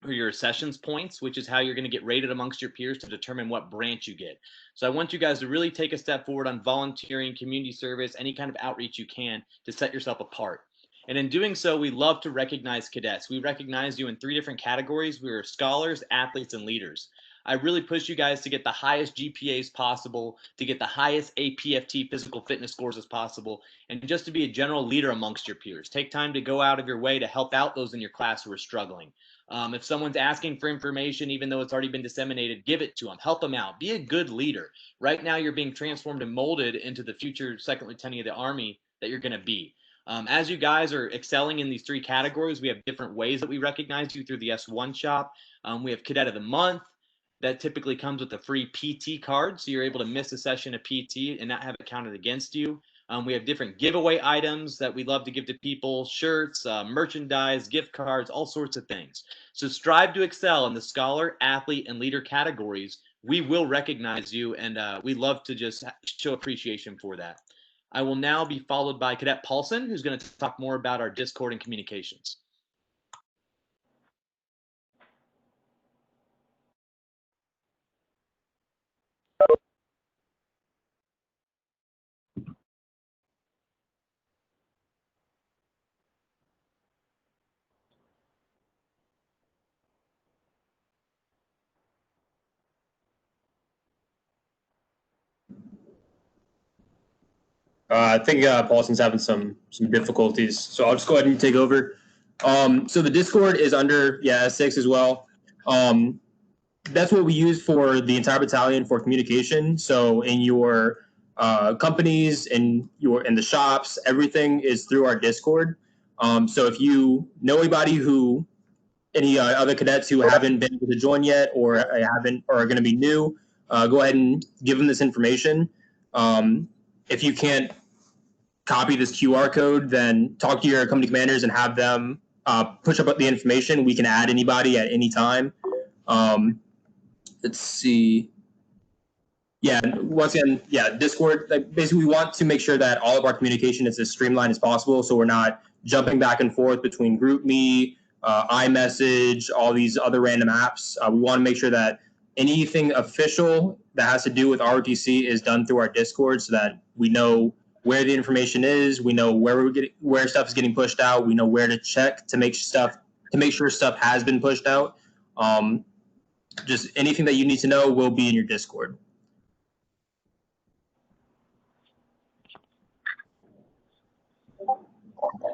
or your sessions points, which is how you're going to get rated amongst your peers to determine what branch you get. So I want you guys to really take a step forward on volunteering, community service, any kind of outreach you can to set yourself apart. And in doing so, we love to recognize cadets. We recognize you in 3 different categories. We are scholars, athletes, and leaders. I really push you guys to get the highest GPAs possible, to get the highest APFT physical fitness scores as possible, and just to be a general leader amongst your peers. Take time to go out of your way to help out those in your class who are struggling. If someone's asking for information, even though it's already been disseminated, give it to them, help them out, be a good leader. Right now, you're being transformed and molded into the future second lieutenant of the Army that you're going to be. As you guys are excelling in these 3 categories, we have different ways that we recognize you through the S1 shop. We have Cadet of the Month. That typically comes with a free PT card, so you're able to miss a session of PT and not have it counted against you. We have different giveaway items that we love to give to people, shirts, merchandise, gift cards, all sorts of things. So strive to excel in the scholar, athlete, and leader categories. We will recognize you, and we love to just show appreciation for that. I will now be followed by Cadet Paulson, who's going to talk more about our Discord and communications. I think Paulson's having some difficulties, so I'll just go ahead and take over. So the Discord is under S6 as well. That's what we use for the entire battalion for communication. So in your companies, in the shops, everything is through our Discord. So if you know any other cadets who haven't been able to join yet or are going to be new, go ahead and give them this information. If you can't copy this QR code, then talk to your company commanders and have them push up the information. We can add anybody at any time. Let's see. Yeah, once again, Discord. Basically, we want to make sure that all of our communication is as streamlined as possible, so we're not jumping back and forth between GroupMe, iMessage, all these other random apps. We want to make sure that anything official that has to do with ROTC is done through our Discord, so that we know where the information is, we know where stuff is getting pushed out, we know where to check to make sure stuff has been pushed out. Just anything that you need to know will be in your Discord.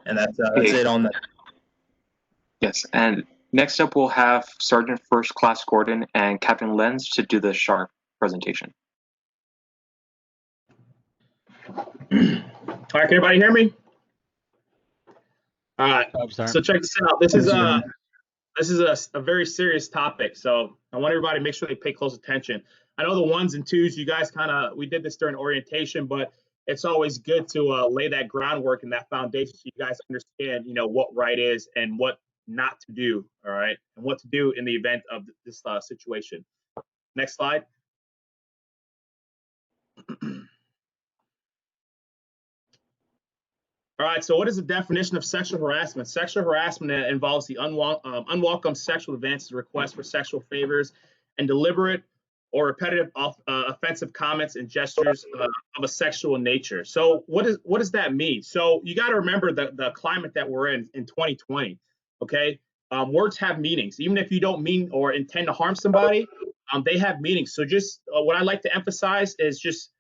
And that's it on that. Yes, and next up we'll have Sergeant First Class Gordon and Captain Lenz to do the SHARP presentation. All right, can everybody hear me? All right, so check this out. This is a very serious topic, so I want everybody to make sure they pay close attention. I know the 1s and 2s, you guys we did this during orientation, but it's always good to lay that groundwork and that foundation so you guys understand, what right is and what not to do, all right, and what to do in the event of this situation. Next slide. All right, so what is the definition of sexual harassment? Sexual harassment involves the unwelcome sexual advances, requests for sexual favors, and deliberate or repetitive offensive comments and gestures of a sexual nature. So what does that mean? So you got to remember the climate that we're in 2020, okay? Words have meanings. Even if you don't mean or intend to harm somebody, they have meanings. So just what I like to emphasize is just,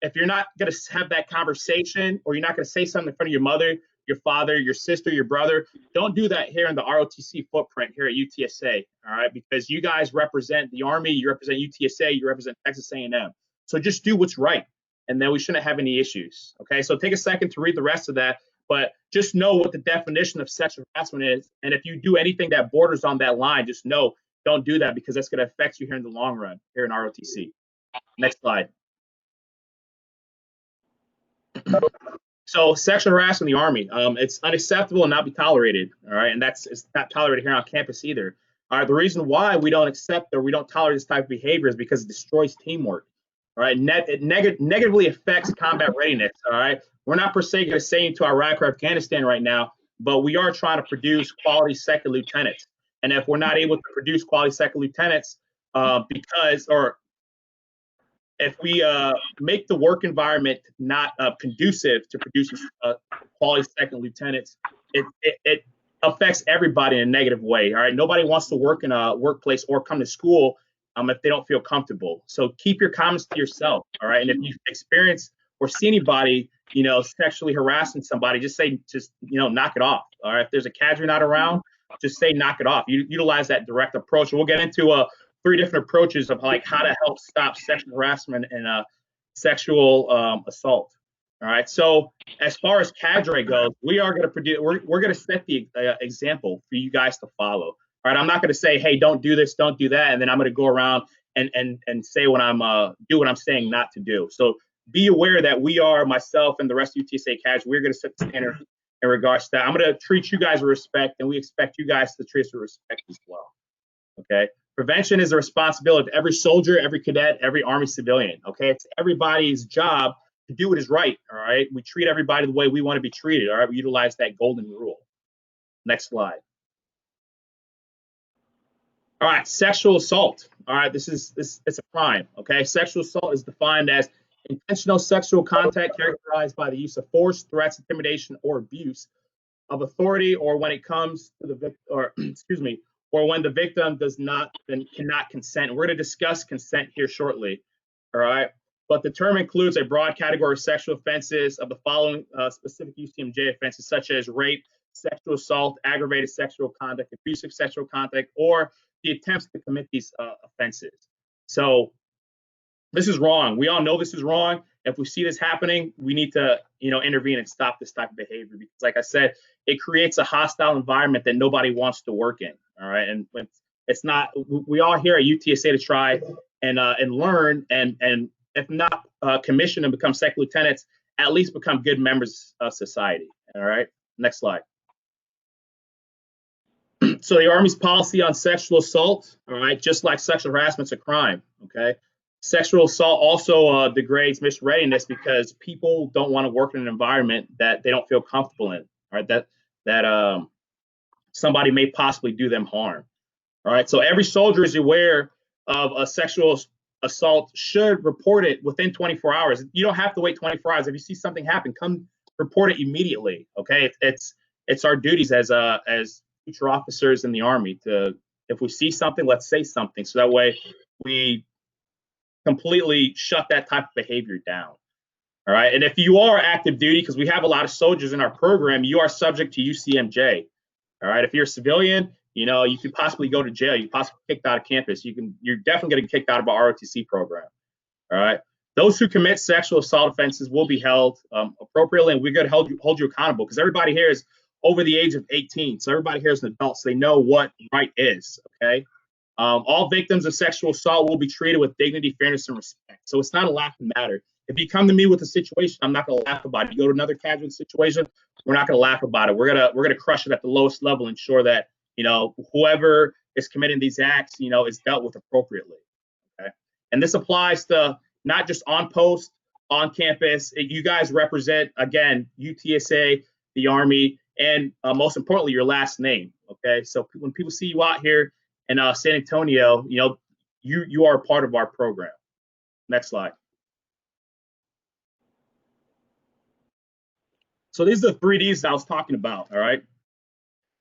if you're not going to have that conversation, or you're not going to say something in front of your mother, your father, your sister, your brother, don't do that here in the ROTC footprint here at UTSA, all right? Because you guys represent the Army, you represent UTSA, you represent Texas A&M. So just do what's right, and then we shouldn't have any issues, okay? So take a second to read the rest of that. but just know what the definition of sexual harassment is. And if you do anything that borders on that line, just know, don't do that, because that's going to affect you here in the long run here in ROTC. Next slide. So sexual harassment in the Army, it's unacceptable and not be tolerated. All right, and it's not tolerated here on campus either. All right, the reason why we don't accept or we don't tolerate this type of behavior is because it destroys teamwork. All right, it negatively affects combat readiness. All right, we're not per se going to say into Iraq or Afghanistan right now, but we are trying to produce quality second lieutenants. And if we're not able to produce quality second lieutenants, if we make the work environment not conducive to producing quality second lieutenants, it affects everybody in a negative way. All right, nobody wants to work in a workplace or come to school if they don't feel comfortable. So keep your comments to yourself. All right, and if you experience or see anybody, sexually harassing somebody, just knock it off. All right, if there's a cadre not around, just say knock it off. You utilize that direct approach. We'll get into 3 different approaches of like how to help stop sexual harassment and sexual assault. All right. So as far as cadre goes, we are going to produce. We're going to set the example for you guys to follow. All right. I'm not going to say, hey, don't do this, don't do that, and then I'm going to go around and say what I'm do what I'm saying not to do. So be aware that we are, myself and the rest of UTSA cadre, we're going to set the standard in regards to that. I'm going to treat you guys with respect, and we expect you guys to treat us with respect as well. Okay. Prevention is the responsibility of every soldier, every cadet, every Army civilian. Okay. It's everybody's job to do what is right. All right. We treat everybody the way we want to be treated. All right. We utilize that golden rule. Next slide. All right. Sexual assault. All right. It's a crime. Okay. Sexual assault is defined as intentional sexual contact characterized by the use of force, threats, intimidation, or abuse of authority, or when it comes to the victim, or or when the victim does not and cannot consent. We're going to discuss consent here shortly. All right. But the term includes a broad category of sexual offenses of the following specific UCMJ offenses, such as rape, sexual assault, aggravated sexual conduct, abusive sexual conduct, or the attempts to commit these offenses. So this is wrong. We all know this is wrong. If we see this happening, we need to, intervene and stop this type of behavior, because like I said, it creates a hostile environment that nobody wants to work in. All right. And it's not, we all here at UTSA to try and learn and if not commission and become second lieutenants, at least become good members of society. All right. Next slide. So the Army's policy on sexual assault, all right, just like sexual harassment's a crime. Okay. Sexual assault also degrades mission readiness because people don't want to work in an environment that they don't feel comfortable in. All right, that somebody may possibly do them harm. All right, so every soldier is aware of a sexual assault, should report it within 24 hours. You don't have to wait 24 hours. If you see something happen, come report it immediately. Okay, it's our duties as future officers in the Army to, if we see something, let's say something, so that way we completely shut that type of behavior down. All right. And if you are active duty, because we have a lot of soldiers in our program, you are subject to UCMJ. All right. If you're a civilian, you could possibly go to jail. You possibly kicked out of campus. You're definitely getting kicked out of our ROTC program. All right. Those who commit sexual assault offenses will be held appropriately, and we're going to hold you accountable, because everybody here is over the age of 18. So everybody here is an adult, so they know what right is. Okay. All victims of sexual assault will be treated with dignity, fairness, and respect. So it's not a laughing matter. If you come to me with a situation, I'm not going to laugh about it. You go to another casualty situation, we're not going to laugh about it. We're gonna crush it at the lowest level, ensure that whoever is committing these acts, is dealt with appropriately. Okay, and this applies to not just on post, on campus. You guys represent, again, UTSA, the Army, and most importantly, your last name. Okay, so when people see you out here in San Antonio, you are a part of our program. Next slide. So these are the 3Ds that I was talking about. All right,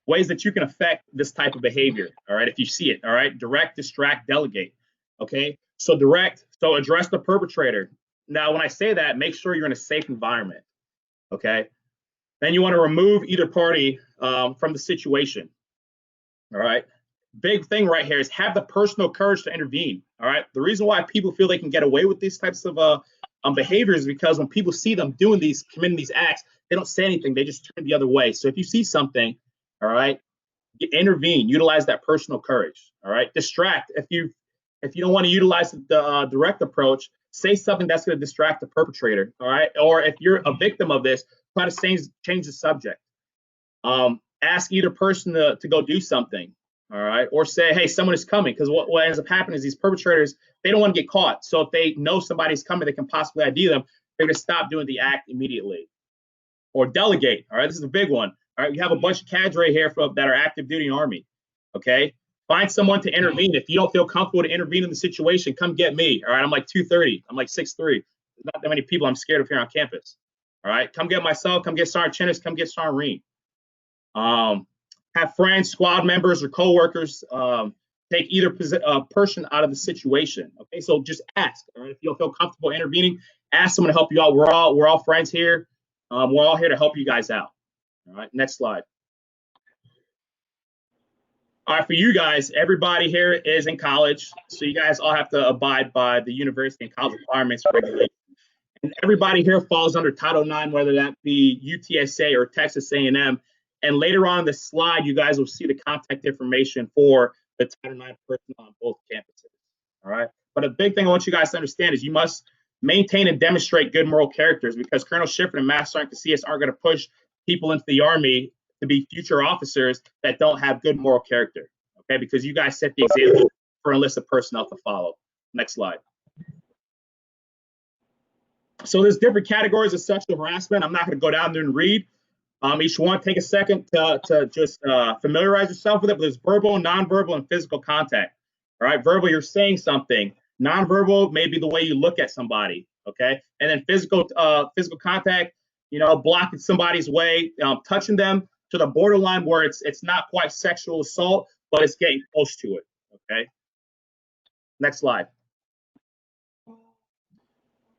ways that you can affect this type of behavior. All right, if you see it. All right, direct, distract, delegate. Okay, so direct, so address the perpetrator. Now, when I say that, make sure you're in a safe environment. Okay, then you want to remove either party from the situation. All right. Big thing right here is have the personal courage to intervene. All right. The reason why people feel they can get away with these types of behaviors is because when people see them committing these acts, they don't say anything. They just turn the other way. So if you see something, all right, intervene, utilize that personal courage. All right, distract. If you don't want to utilize the direct approach, say something that's going to distract the perpetrator. All right, or if you're a victim of this, try to change the subject. Ask either person to go do something. All right, or say, hey, someone is coming, because what ends up happening is these perpetrators, they don't want to get caught. So if they know somebody's coming, they can possibly ID them. They're going to stop doing the act immediately. Or delegate. All right, this is a big one. All right, we have a bunch of cadre here that are active duty Army. Okay, find someone to intervene. If you don't feel comfortable to intervene in the situation, come get me. All right, I'm like 230. I'm like 6'3". There's not that many people I'm scared of here on campus. All right, come get myself. Come get Sergeant Chinnis. Come get Sergeant Reen. Have friends, squad members, or coworkers take either person out of the situation. Okay, so just ask. All right, if you don't feel comfortable intervening, ask someone to help you out. We're all friends here. We're all here to help you guys out. All right, next slide. All right, for you guys, everybody here is in college, so you guys all have to abide by the university and college requirements and regulations. And everybody here falls under Title IX, whether that be UTSA or Texas A&M. And later on in the slide, you guys will see the contact information for the Title IX person on both campuses. All right. But a big thing I want you guys to understand is you must maintain and demonstrate good moral characters, because Colonel Schifrin and Master Sergeant Casillas aren't going to push people into the Army to be future officers that don't have good moral character. Okay. Because you guys set the example for enlisted personnel to follow. Next slide. So there's different categories of sexual harassment. I'm not going to go down there and read. Each one, take a second to just familiarize yourself with it. But there's verbal, nonverbal, and physical contact. All right, verbal, you're saying something. Nonverbal may be the way you look at somebody. Okay, and then physical contact, blocking somebody's way, touching them to the borderline where it's not quite sexual assault, but it's getting close to it. Okay, next slide.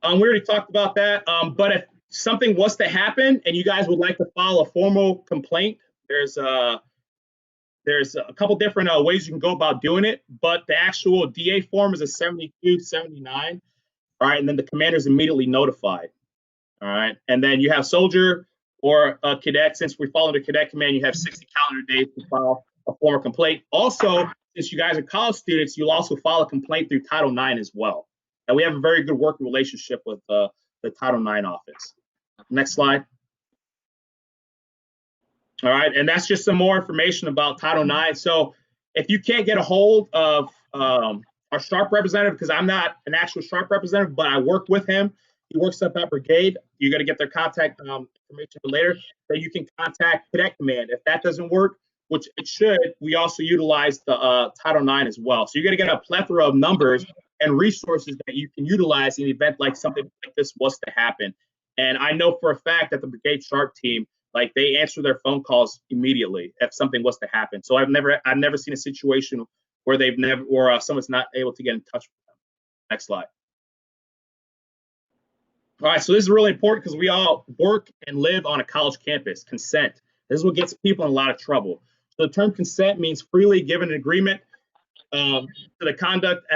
We already talked about that, but if something was to happen and you guys would like to file a formal complaint, there's a couple different ways you can go about doing it, but the actual DA form is a 7279. All right, and then the commander is immediately notified. All right, and then you have soldier or a cadet. Since we fall under cadet command, you have 60 calendar days to file a formal complaint. Also, since you guys are college students, you'll also file a complaint through Title IX as well. And we have a very good working relationship with the Title IX office. Next slide. All right, and that's just some more information about Title IX. So if you can't get a hold of our SHARP representative, because I'm not an actual SHARP representative, but I work with him. He works up at Brigade. You're going to get their contact information later. Then you can contact Cadet Command. If that doesn't work, which it should, we also utilize the Title IX as well. So you're going to get a plethora of numbers and resources that you can utilize in the event like something like this was to happen. And I know for a fact that the Brigade SHARP team, like, they answer their phone calls immediately if something was to happen. So I've never seen a situation where someone's not able to get in touch with them. Next slide. All right, so this is really important because we all work and live on a college campus. Consent. This is what gets people in a lot of trouble. So the term consent means freely given an agreement to the conduct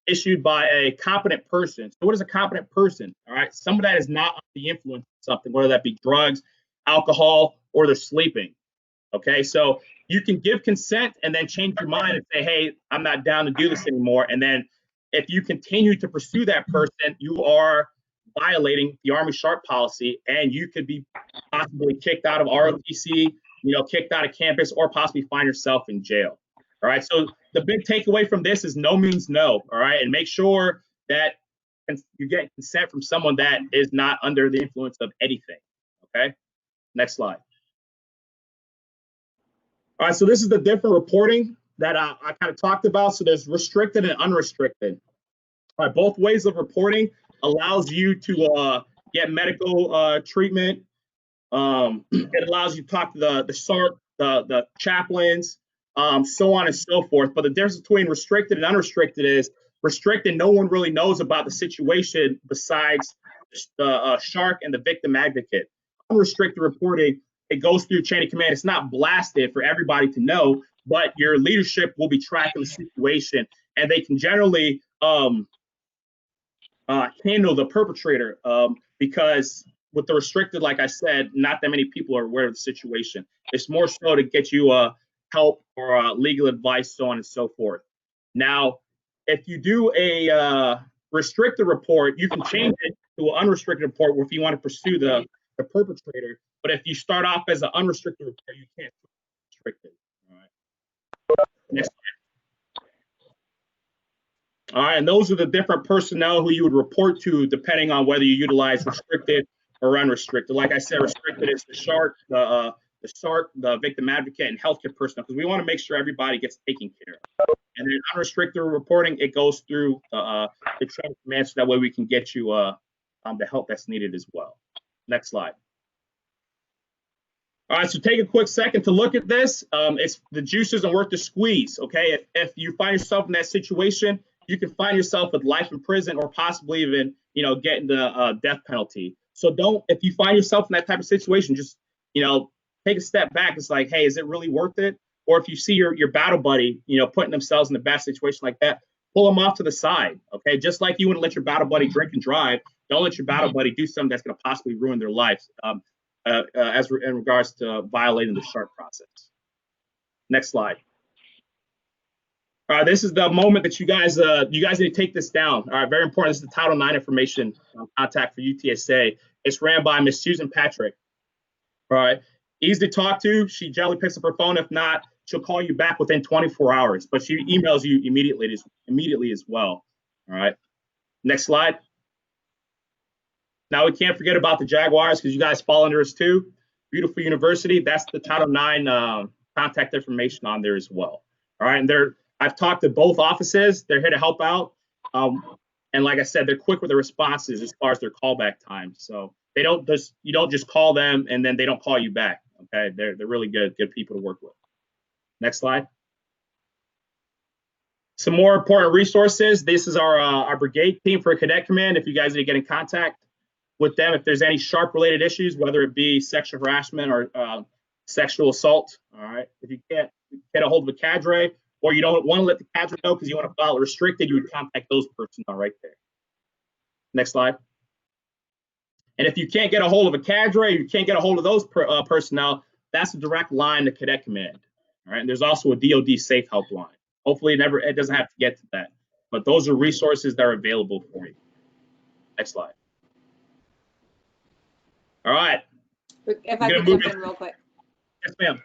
issued by a competent person. So what is a competent person? All right, someone that is not under the influence of something, whether that be drugs, alcohol, or they're sleeping. Okay, so you can give consent and then change your mind and say, hey, I'm not down to do this anymore. And then if you continue to pursue that person, you are violating the Army SHARP policy, and you could be possibly kicked out of ROTC, kicked out of campus, or possibly find yourself in jail. All right, so the big takeaway from this is no means no. All right, and make sure that you get consent from someone that is not under the influence of anything. Okay, next slide. All right, so this is the different reporting that I kind of talked about. So there's restricted and unrestricted. All right, both ways of reporting allows you to get medical treatment. It allows you to talk to the SARP, the chaplains, so on and so forth. But the difference between restricted and unrestricted is restricted, no one really knows about the situation besides the SHARC and the victim advocate. Unrestricted reporting, it goes through chain of command. It's not blasted for everybody to know, but your leadership will be tracking the situation, and they can generally handle the perpetrator because with the restricted, like I said, not that many people are aware of the situation. It's more so to get you help or legal advice, so on and so forth. Now, if you do a restricted report, you can change it to an unrestricted report if you want to pursue the perpetrator. But if you start off as an unrestricted report, you can't restrict it. All right. Next. All right, and those are the different personnel who you would report to depending on whether you utilize restricted or unrestricted. Like I said, restricted is the SHARC, the victim advocate, and healthcare personnel, because we want to make sure everybody gets taken care of. And then unrestricted reporting, it goes through the training command, so that way we can get you the help that's needed as well. Next slide. All right, so take a quick second to look at this. It's the juice isn't worth the squeeze. Okay, if you find yourself in that situation, you can find yourself with life in prison or possibly even, getting the death penalty. So if you find yourself in that type of situation, just, take a step back. It's like, hey, is it really worth it? Or if you see your battle buddy, putting themselves in a bad situation like that, pull them off to the side. Okay, just like you wouldn't let your battle buddy drink and drive, don't let your battle buddy do something that's going to possibly ruin their life in regards to violating the SHARP process. Next slide. All right, this is the moment that you guys need to take this down. All right, very important. This is the Title IX information contact for UTSA. It's ran by Miss Susan Patrick. All right, easy to talk to. She generally picks up her phone. If not, she'll call you back within 24 hours, but she emails you immediately as well. All right, next slide. Now we can't forget about the Jaguars, because you guys fall under us too. Beautiful University. That's the Title IX contact information on there as well. All right, and I've talked to both offices. They're here to help out. And like I said, they're quick with the responses as far as their callback time. So you don't just call them and then they don't call you back. Okay, they're really good people to work with. Next slide. Some more important resources. This is our brigade team for Cadet Command. If you guys need to get in contact with them, if there's any SHARP related issues, whether it be sexual harassment or sexual assault. All right, if you can't get a hold of a cadre, or you don't want to let the cadre know because you want to file it restricted, you would contact those personnel right there. Next slide. And if you can't get a hold of a cadre, you can't get a hold of those personnel, that's a direct line to Cadet Command. All right, and there's also a DoD Safe helpline. Hopefully it doesn't have to get to that, but those are resources that are available for you. Next slide. All right. If I could jump in real quick. Yes, ma'am.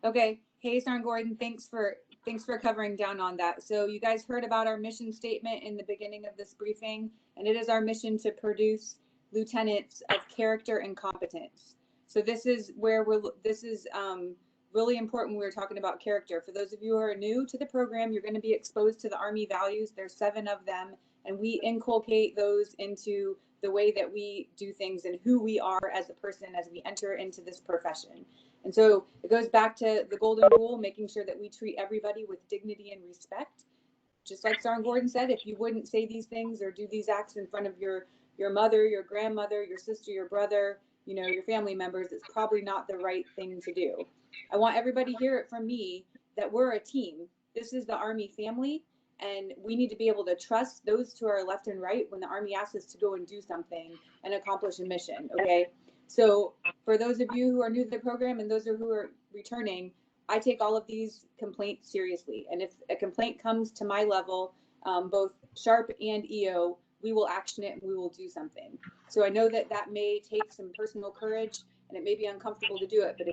Okay. Hey, Sergeant Gordon, thanks for covering down on that. So you guys heard about our mission statement in the beginning of this briefing, and it is our mission to produce lieutenants of character and competence. So this is where really important when we're talking about character. For those of you who are new to the program, you're going to be exposed to the Army values. There's 7 of them, and we inculcate those into the way that we do things and who we are as a person as we enter into this profession. And so it goes back to the golden rule, making sure that we treat everybody with dignity and respect. Just like Sergeant Gordon said, if you wouldn't say these things or do these acts in front of your mother, your grandmother, your sister, your brother, your family members, it's probably not the right thing to do. I want everybody to hear it from me that we're a team. This is the Army family, and we need to be able to trust those to our left and right when the Army asks us to go and do something and accomplish a mission, okay? So for those of you who are new to the program and those who are returning, I take all of these complaints seriously. And if a complaint comes to my level, both SHARP and EO, we will action it and we will do something. So I know that that may take some personal courage and it may be uncomfortable to do it. But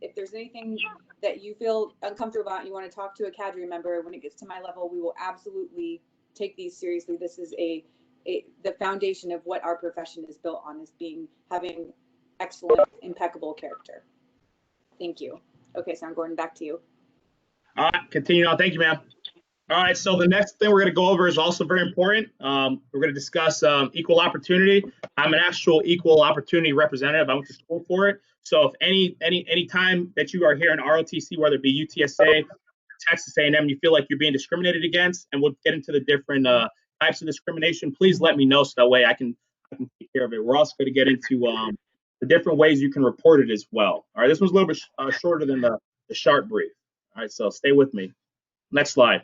if there's anything that you feel uncomfortable about and you want to talk to a cadre member, when it gets to my level, we will absolutely take these seriously. This is the foundation of what our profession is built on, is having excellent, impeccable character. Thank you. Okay, Sergeant Gordon, back to you. All right, continue on. Thank you, ma'am. All right, so the next thing we're going to go over is also very important. We're going to discuss equal opportunity. I'm an actual equal opportunity representative. I went to school for it. So if any time that you are here in ROTC, whether it be UTSA, Texas A&M, you feel like you're being discriminated against, and we'll get into the different types of discrimination, please let me know so that way I can take care of it. We're also going to get into the different ways you can report it as well. All right, this was a little bit shorter than the SHARP brief. All right, so stay with me. Next slide.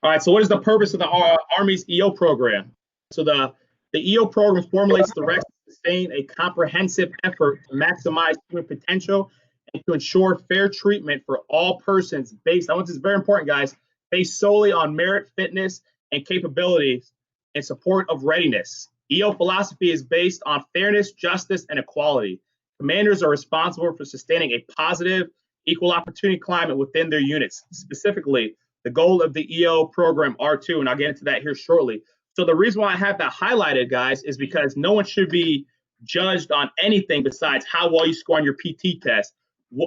All right, so what is the purpose of the Army's EO program? So the The EO program formulates the rest to sustain a comprehensive effort to maximize human potential and to ensure fair treatment for all persons based, I want this is very important, guys, based solely on merit, fitness, and capabilities in support of readiness. EO philosophy is based on fairness, justice, and equality. Commanders are responsible for sustaining a positive, equal opportunity climate within their units. Specifically, the goal of the EO program R2, and I'll get into that here shortly. So the reason why I have that highlighted, guys, is because no one should be judged on anything besides how well you score on your PT test.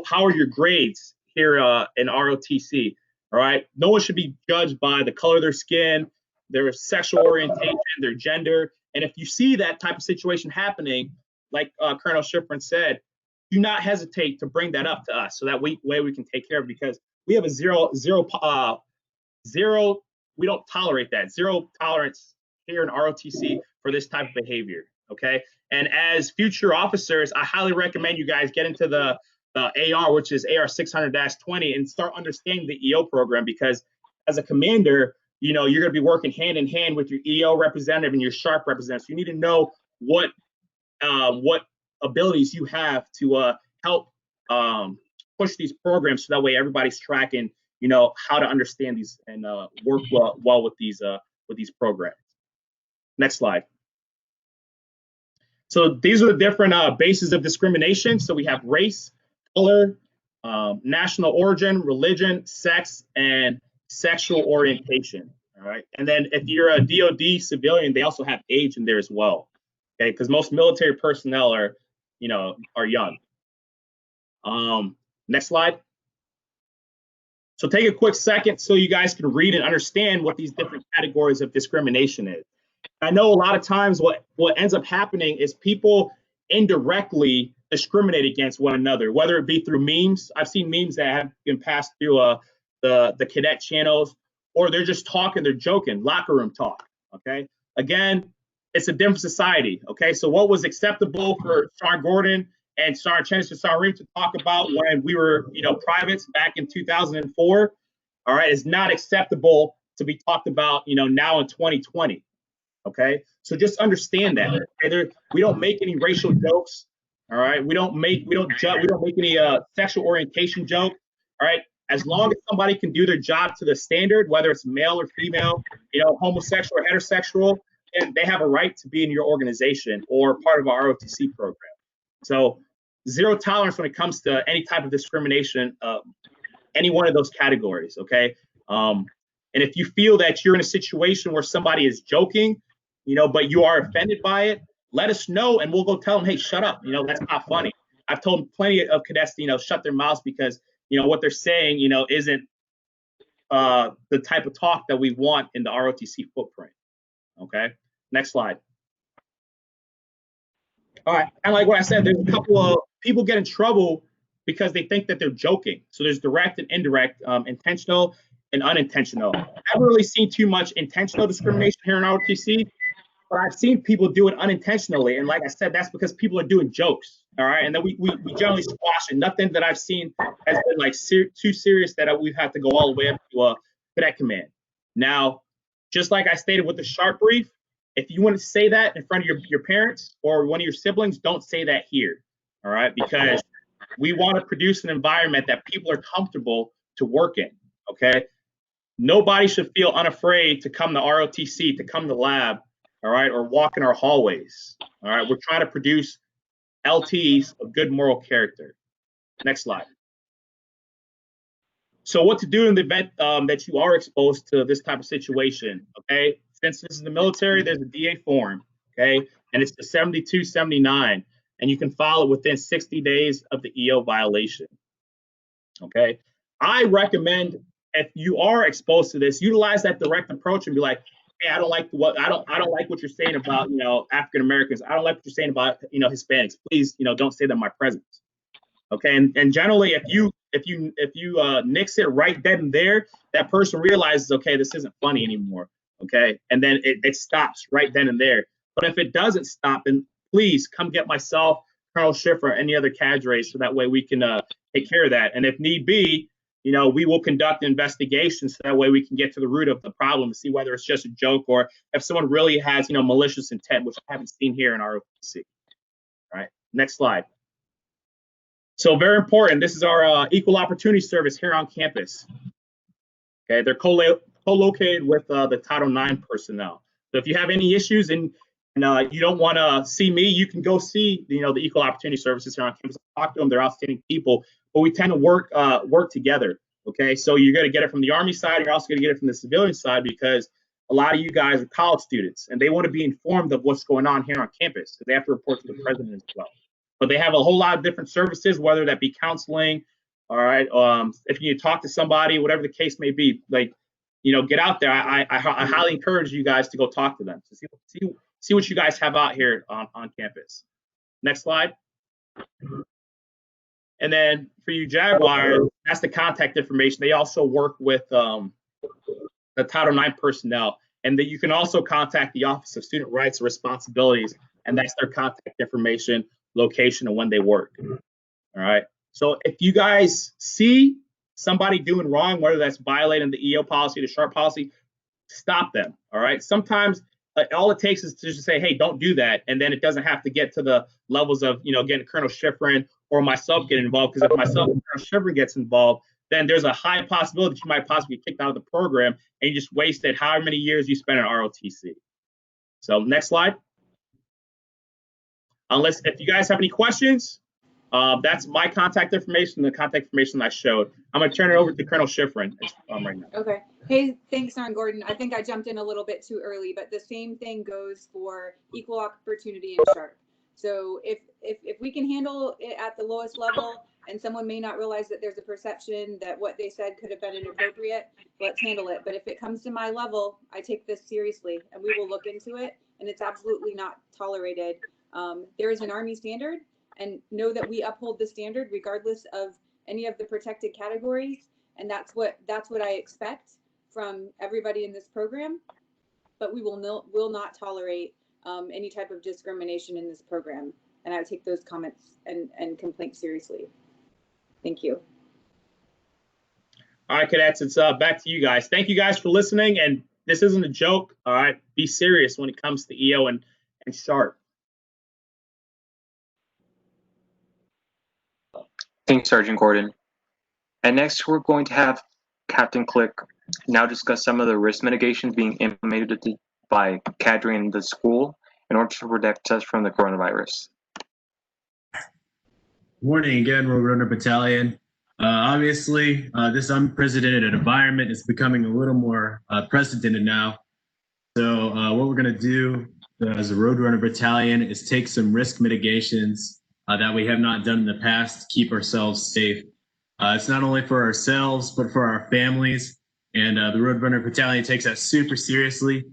How are your grades here in ROTC? All right. No one should be judged by the color of their skin, their sexual orientation, their gender. And if you see that type of situation happening, like Colonel Schifrin said, do not hesitate to bring that up to us so that way we can take care of it, because we have a zero, we don't tolerate that. Zero tolerance here in ROTC for this type of behavior. Okay. And as future officers, I highly recommend you guys get into the AR, which is AR 600-20, and start understanding the EO program, because as a commander, you know, you're going to be working hand in hand with your EO representative and your SHARP representative. So you need to know what abilities you have to help push these programs, so that way everybody's tracking, you know, how to understand these and work well with these programs. Next slide. So these are the different bases of discrimination. So we have race, color, national origin, religion, sex, and sexual orientation. All right. And then if you're a DoD civilian, they also have age in there as well. Okay, because most military personnel are young. Next slide. So take a quick second so you guys can read and understand what these different categories of discrimination is. I know a lot of times what ends up happening is people indirectly discriminate against one another, whether it be through memes. I've seen memes that have been passed through the cadet channels, or they're just talking, they're joking, locker room talk. Okay. Again, it's a different society. Okay. So what was acceptable for Sergeant Gordon and Sergeant Chennis and Sergeant Reed to talk about when we were, privates back in 2004, all right, is not acceptable to be talked about, now in 2020. Okay, so just understand that. Okay? We don't make any racial jokes. All right, we don't make any sexual orientation joke. All right, as long as somebody can do their job to the standard, whether it's male or female, homosexual or heterosexual, and they have a right to be in your organization or part of our ROTC program. So zero tolerance when it comes to any type of discrimination, any one of those categories. Okay, and if you feel that you're in a situation where somebody is joking, but you are offended by it, let us know and we'll go tell them, hey, shut up. That's not funny. I've told plenty of cadets to, shut their mouths because, what they're saying, isn't the type of talk that we want in the ROTC footprint. Okay, next slide. All right, and like what I said, there's a couple of people get in trouble because they think that they're joking. So there's direct and indirect, intentional and unintentional. I haven't really seen too much intentional discrimination here in ROTC, but I've seen people do it unintentionally. And like I said, that's because people are doing jokes. All right. And then we generally squash it. Nothing that I've seen has been like too serious that we've had to go all the way up to cadet command. Now, just like I stated with the SHARP brief, if you want to say that in front of your parents or one of your siblings, don't say that here. All right. Because we want to produce an environment that people are comfortable to work in. Okay. Nobody should feel unafraid to come to ROTC, to come to lab, all right, or walk in our hallways. All right, we're trying to produce LTs of good moral character. Next slide. So what to do in the event that you are exposed to this type of situation, okay? Since this is the military, there's a DA form, okay? And it's the 7279, and you can file it within 60 days of the EO violation, okay? I recommend, if you are exposed to this, utilize that direct approach and be like, hey, I don't like what you're saying about, African Americans. I don't like what you're saying about, Hispanics. Please, don't say that in my presence. Okay. And generally, if you nix it right then and there, that person realizes, okay, this isn't funny anymore. Okay. And then it stops right then and there. But if it doesn't stop, then please come get myself, Colonel Schifrin, or any other cadres, so that way we can take care of that. And if need be, we will conduct investigations so that way we can get to the root of the problem and see whether it's just a joke or if someone really has, malicious intent, which I haven't seen here in ROTC. All right, next slide. So very important, this is our equal opportunity service here on campus. Okay, they're co-located with the Title IX personnel. So if you have any issues and you don't want to see me, you can go see the equal opportunity services here on campus. Talk to them; they're outstanding people. But we tend to work together. Okay, so you're going to get it from the Army side. You're also going to get it from the civilian side because a lot of you guys are college students and they want to be informed of what's going on here on campus because they have to report to the president as well. But they have a whole lot of different services, whether that be counseling. All right, if you talk to somebody, whatever the case may be, like get out there. I highly encourage you guys to go talk to them to see what you guys have out here on campus. Next slide. And then for you Jaguars, that's the contact information. They also work with the Title IX personnel, and that you can also contact the Office of Student Rights and Responsibilities, and that's their contact information, location, and when they work. All right. So if you guys see somebody doing wrong, whether that's violating the EO policy, the SHARP policy, stop them. All right. Sometimes all it takes is to just say, hey, don't do that. And then it doesn't have to get to the levels of, getting Colonel Schifrin or myself getting involved. Because if myself and Colonel Schifrin gets involved, then there's a high possibility that you might possibly get kicked out of the program and you just wasted however many years you spent in ROTC. So next slide. If you guys have any questions, that's my contact information, the contact information I showed. I'm going to turn it over to Colonel Schifrin right now. Okay. Hey, thanks, Sergeant Gordon. I think I jumped in a little bit too early, but the same thing goes for equal opportunity and SHARP. So if we can handle it at the lowest level and someone may not realize that there's a perception that what they said could have been inappropriate, let's handle it. But if it comes to my level, I take this seriously and we will look into it, and it's absolutely not tolerated. There is an Army standard, and know that we uphold the standard regardless of any of the protected categories. And that's what I expect from everybody in this program. But we will not tolerate any type of discrimination in this program. And I take those comments and complaints seriously. Thank you. All right, cadets, it's back to you guys. Thank you guys for listening. And this isn't a joke. All right, be serious when it comes to EO and SHARP. Thanks, Sergeant Gordon. And next, we're going to have Captain Click now discuss some of the risk mitigations being implemented by cadre in the school in order to protect us from the coronavirus. Morning again, Roadrunner Battalion. Obviously, this unprecedented environment is becoming a little more precedented now. So what we're going to do as a Roadrunner Battalion is take some risk mitigations that we have not done in the past to keep ourselves safe. It's not only for ourselves, but for our families. And the Roadrunner Battalion takes that super seriously.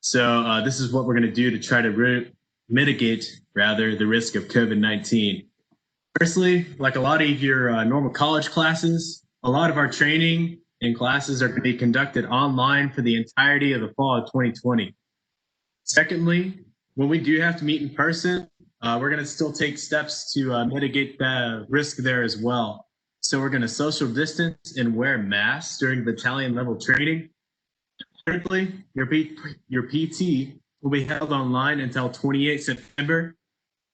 So this is what we're going to do to try to mitigate the risk of COVID-19. Firstly, like a lot of your normal college classes, a lot of our training and classes are going to be conducted online for the entirety of the fall of 2020. Secondly, when we do have to meet in person, we're going to still take steps to mitigate the risk there as well. So we're going to social distance and wear masks during battalion level training. Thirdly, your PT will be held online until 28 September.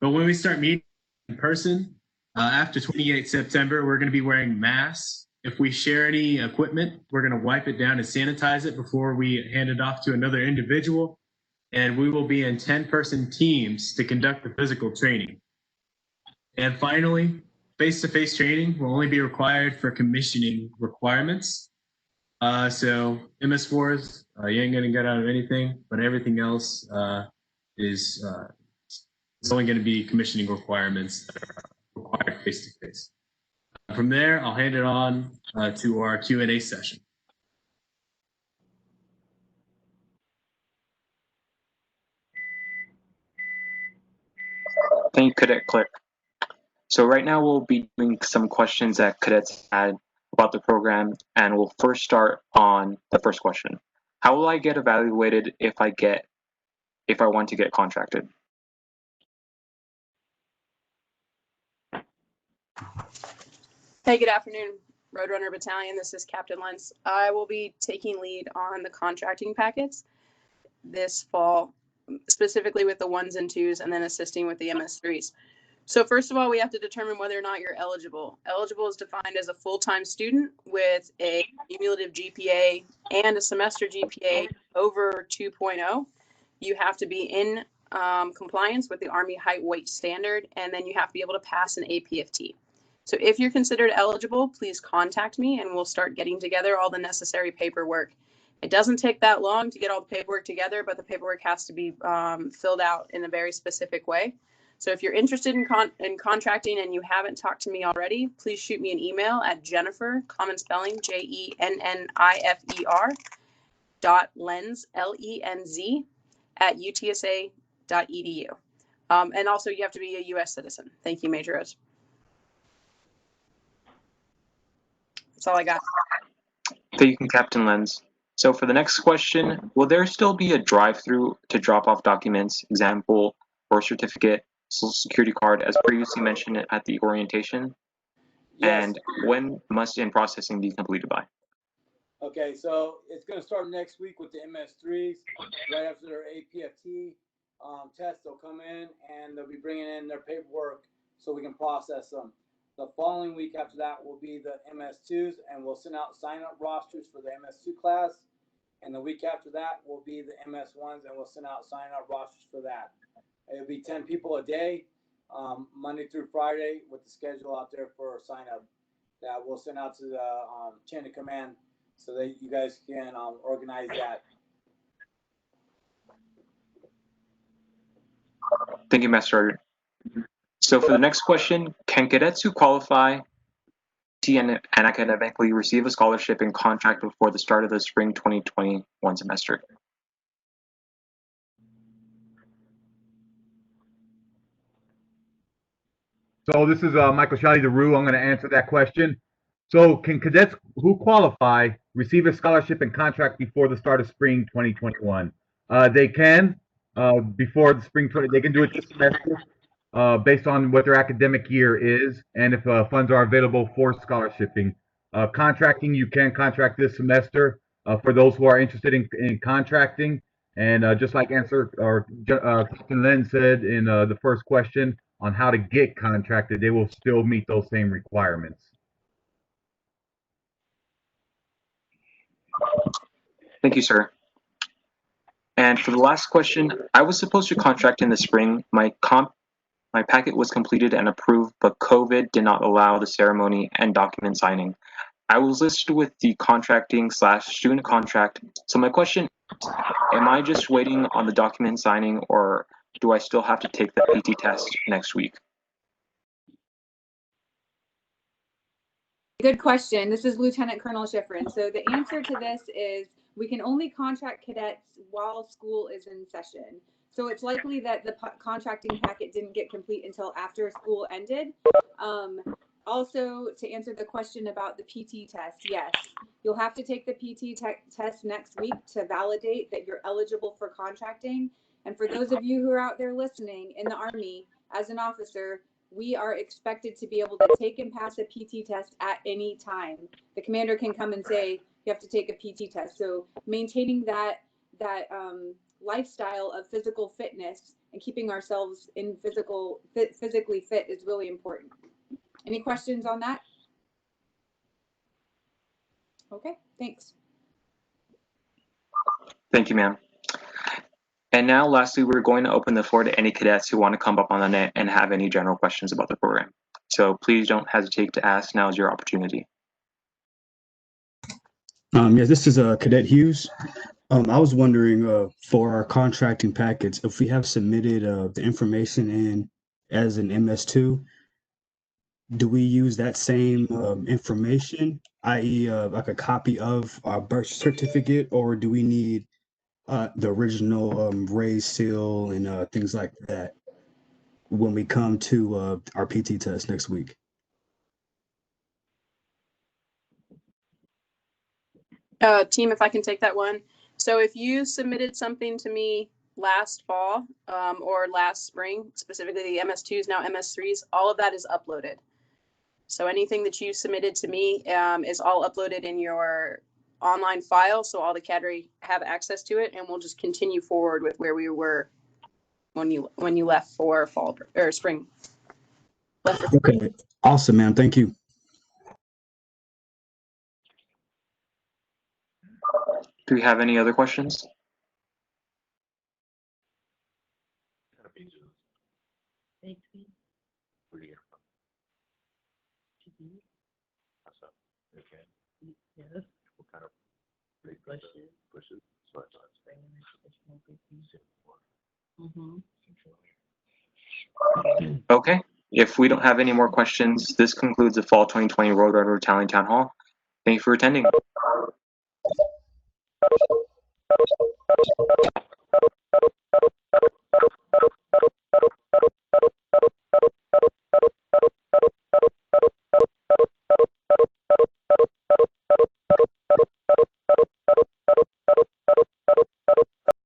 But when we start meeting in person, after 28 September, we're going to be wearing masks. If we share any equipment, we're going to wipe it down and sanitize it before we hand it off to another individual. And we will be in 10-person teams to conduct the physical training. And finally, face-to-face training will only be required for commissioning requirements. So MS4s, you ain't going to get out of anything, but everything else is only going to be commissioning requirements that are required face-to-face. From there, I'll hand it on to our Q&A session. Thank you, Cadet Click. So right now we'll be doing some questions that cadets had about the program, and we'll first start on the first question. How will I get evaluated if I want to get contracted? Hey, good afternoon. Roadrunner Battalion. This is Captain Lentz. I will be taking lead on the contracting packets this fall, specifically with the 1s and 2s, and then assisting with the MS3s. So first of all, we have to determine whether or not you're eligible. Eligible is defined as a full-time student with a cumulative GPA and a semester GPA over 2.0. You have to be in compliance with the Army height weight standard, and then you have to be able to pass an APFT. So if you're considered eligible, please contact me and we'll start getting together all the necessary paperwork. It doesn't take that long to get all the paperwork together, but the paperwork has to be filled out in a very specific way. So if you're interested in contracting and you haven't talked to me already, please shoot me an email at Jennifer, common spelling, JENNIFER, .lenz, LENZ, at utsa.edu. And also you have to be a U.S. citizen. Thank you, Major Rose. That's all I got. Thank you, Captain Lenz. So for the next question, will there still be a drive-through to drop off documents, example, birth certificate, social security card, as previously mentioned at the orientation? Yes. And when must in-processing be completed by? Okay, so it's going to start next week with the MS3s. Right after their APFT test, they'll come in and they'll be bringing in their paperwork so we can process them. The following week after that will be the MS2s, and we'll send out sign-up rosters for the MS2 class. And the week after that will be the MS1s, and we'll send out sign-up rosters for that. It'll be 10 people a day, Monday through Friday, with the schedule out there for sign-up that we'll send out to the chain of command so that you guys can organize that. Thank you, Master. So for the next question, can cadets who qualify and academically receive a scholarship and contract before the start of the spring 2021 semester? So this is Michael Shelley DeRue. I'm going to answer that question. So can cadets who qualify receive a scholarship and contract before the start of spring 2021? They can before the spring. They can do it this semester based on what their academic year is, and if funds are available for scholarshiping. Contracting, you can contract this semester for those who are interested in contracting. And just like Captain Lynn said in the first question on how to get contracted, they will still meet those same requirements. Thank you, sir. And for the last question, I was supposed to contract in the spring. My packet was completed and approved, but COVID did not allow the ceremony and document signing. I was listed with the contracting/student contract. So my question is, am I just waiting on the document signing, or do I still have to take the PT test next week? Good question. This is Lieutenant Colonel Schifrin. So the answer to this is we can only contract cadets while school is in session. So it's likely that the contracting packet didn't get complete until after school ended. Also, to answer the question about the PT test, yes, you'll have to take the PT test next week to validate that you're eligible for contracting. And for those of you who are out there listening in the Army, as an officer, we are expected to be able to take and pass a PT test at any time. The commander can come and say, you have to take a PT test. So maintaining that lifestyle of physical fitness and keeping ourselves in physically fit is really important. Any questions on that? Okay, thanks. Thank you, ma'am. And now, lastly, we're going to open the floor to any cadets who want to come up on the net and have any general questions about the program. So please don't hesitate to ask. Now is your opportunity. Yes, this is Cadet Hughes. I was wondering for our contracting packets, if we have submitted the information in as an MS2, do we use that same information, i.e. like a copy of our birth certificate, or do we need the original raised seal and things like that when we come to our PT test next week? Team, if I can take that one. So if you submitted something to me last fall or last spring, specifically the MS2s, now MS3s, all of that is uploaded. So anything that you submitted to me is all uploaded in your online file, so all the cadre have access to it, and we'll just continue forward with where we were when you left for fall or spring. Okay, awesome, man. Thank you. Do we have any other questions? Okay, if we don't have any more questions, this concludes the Fall 2020 Roadrunner Battalion Town Hall. Thank you for attending.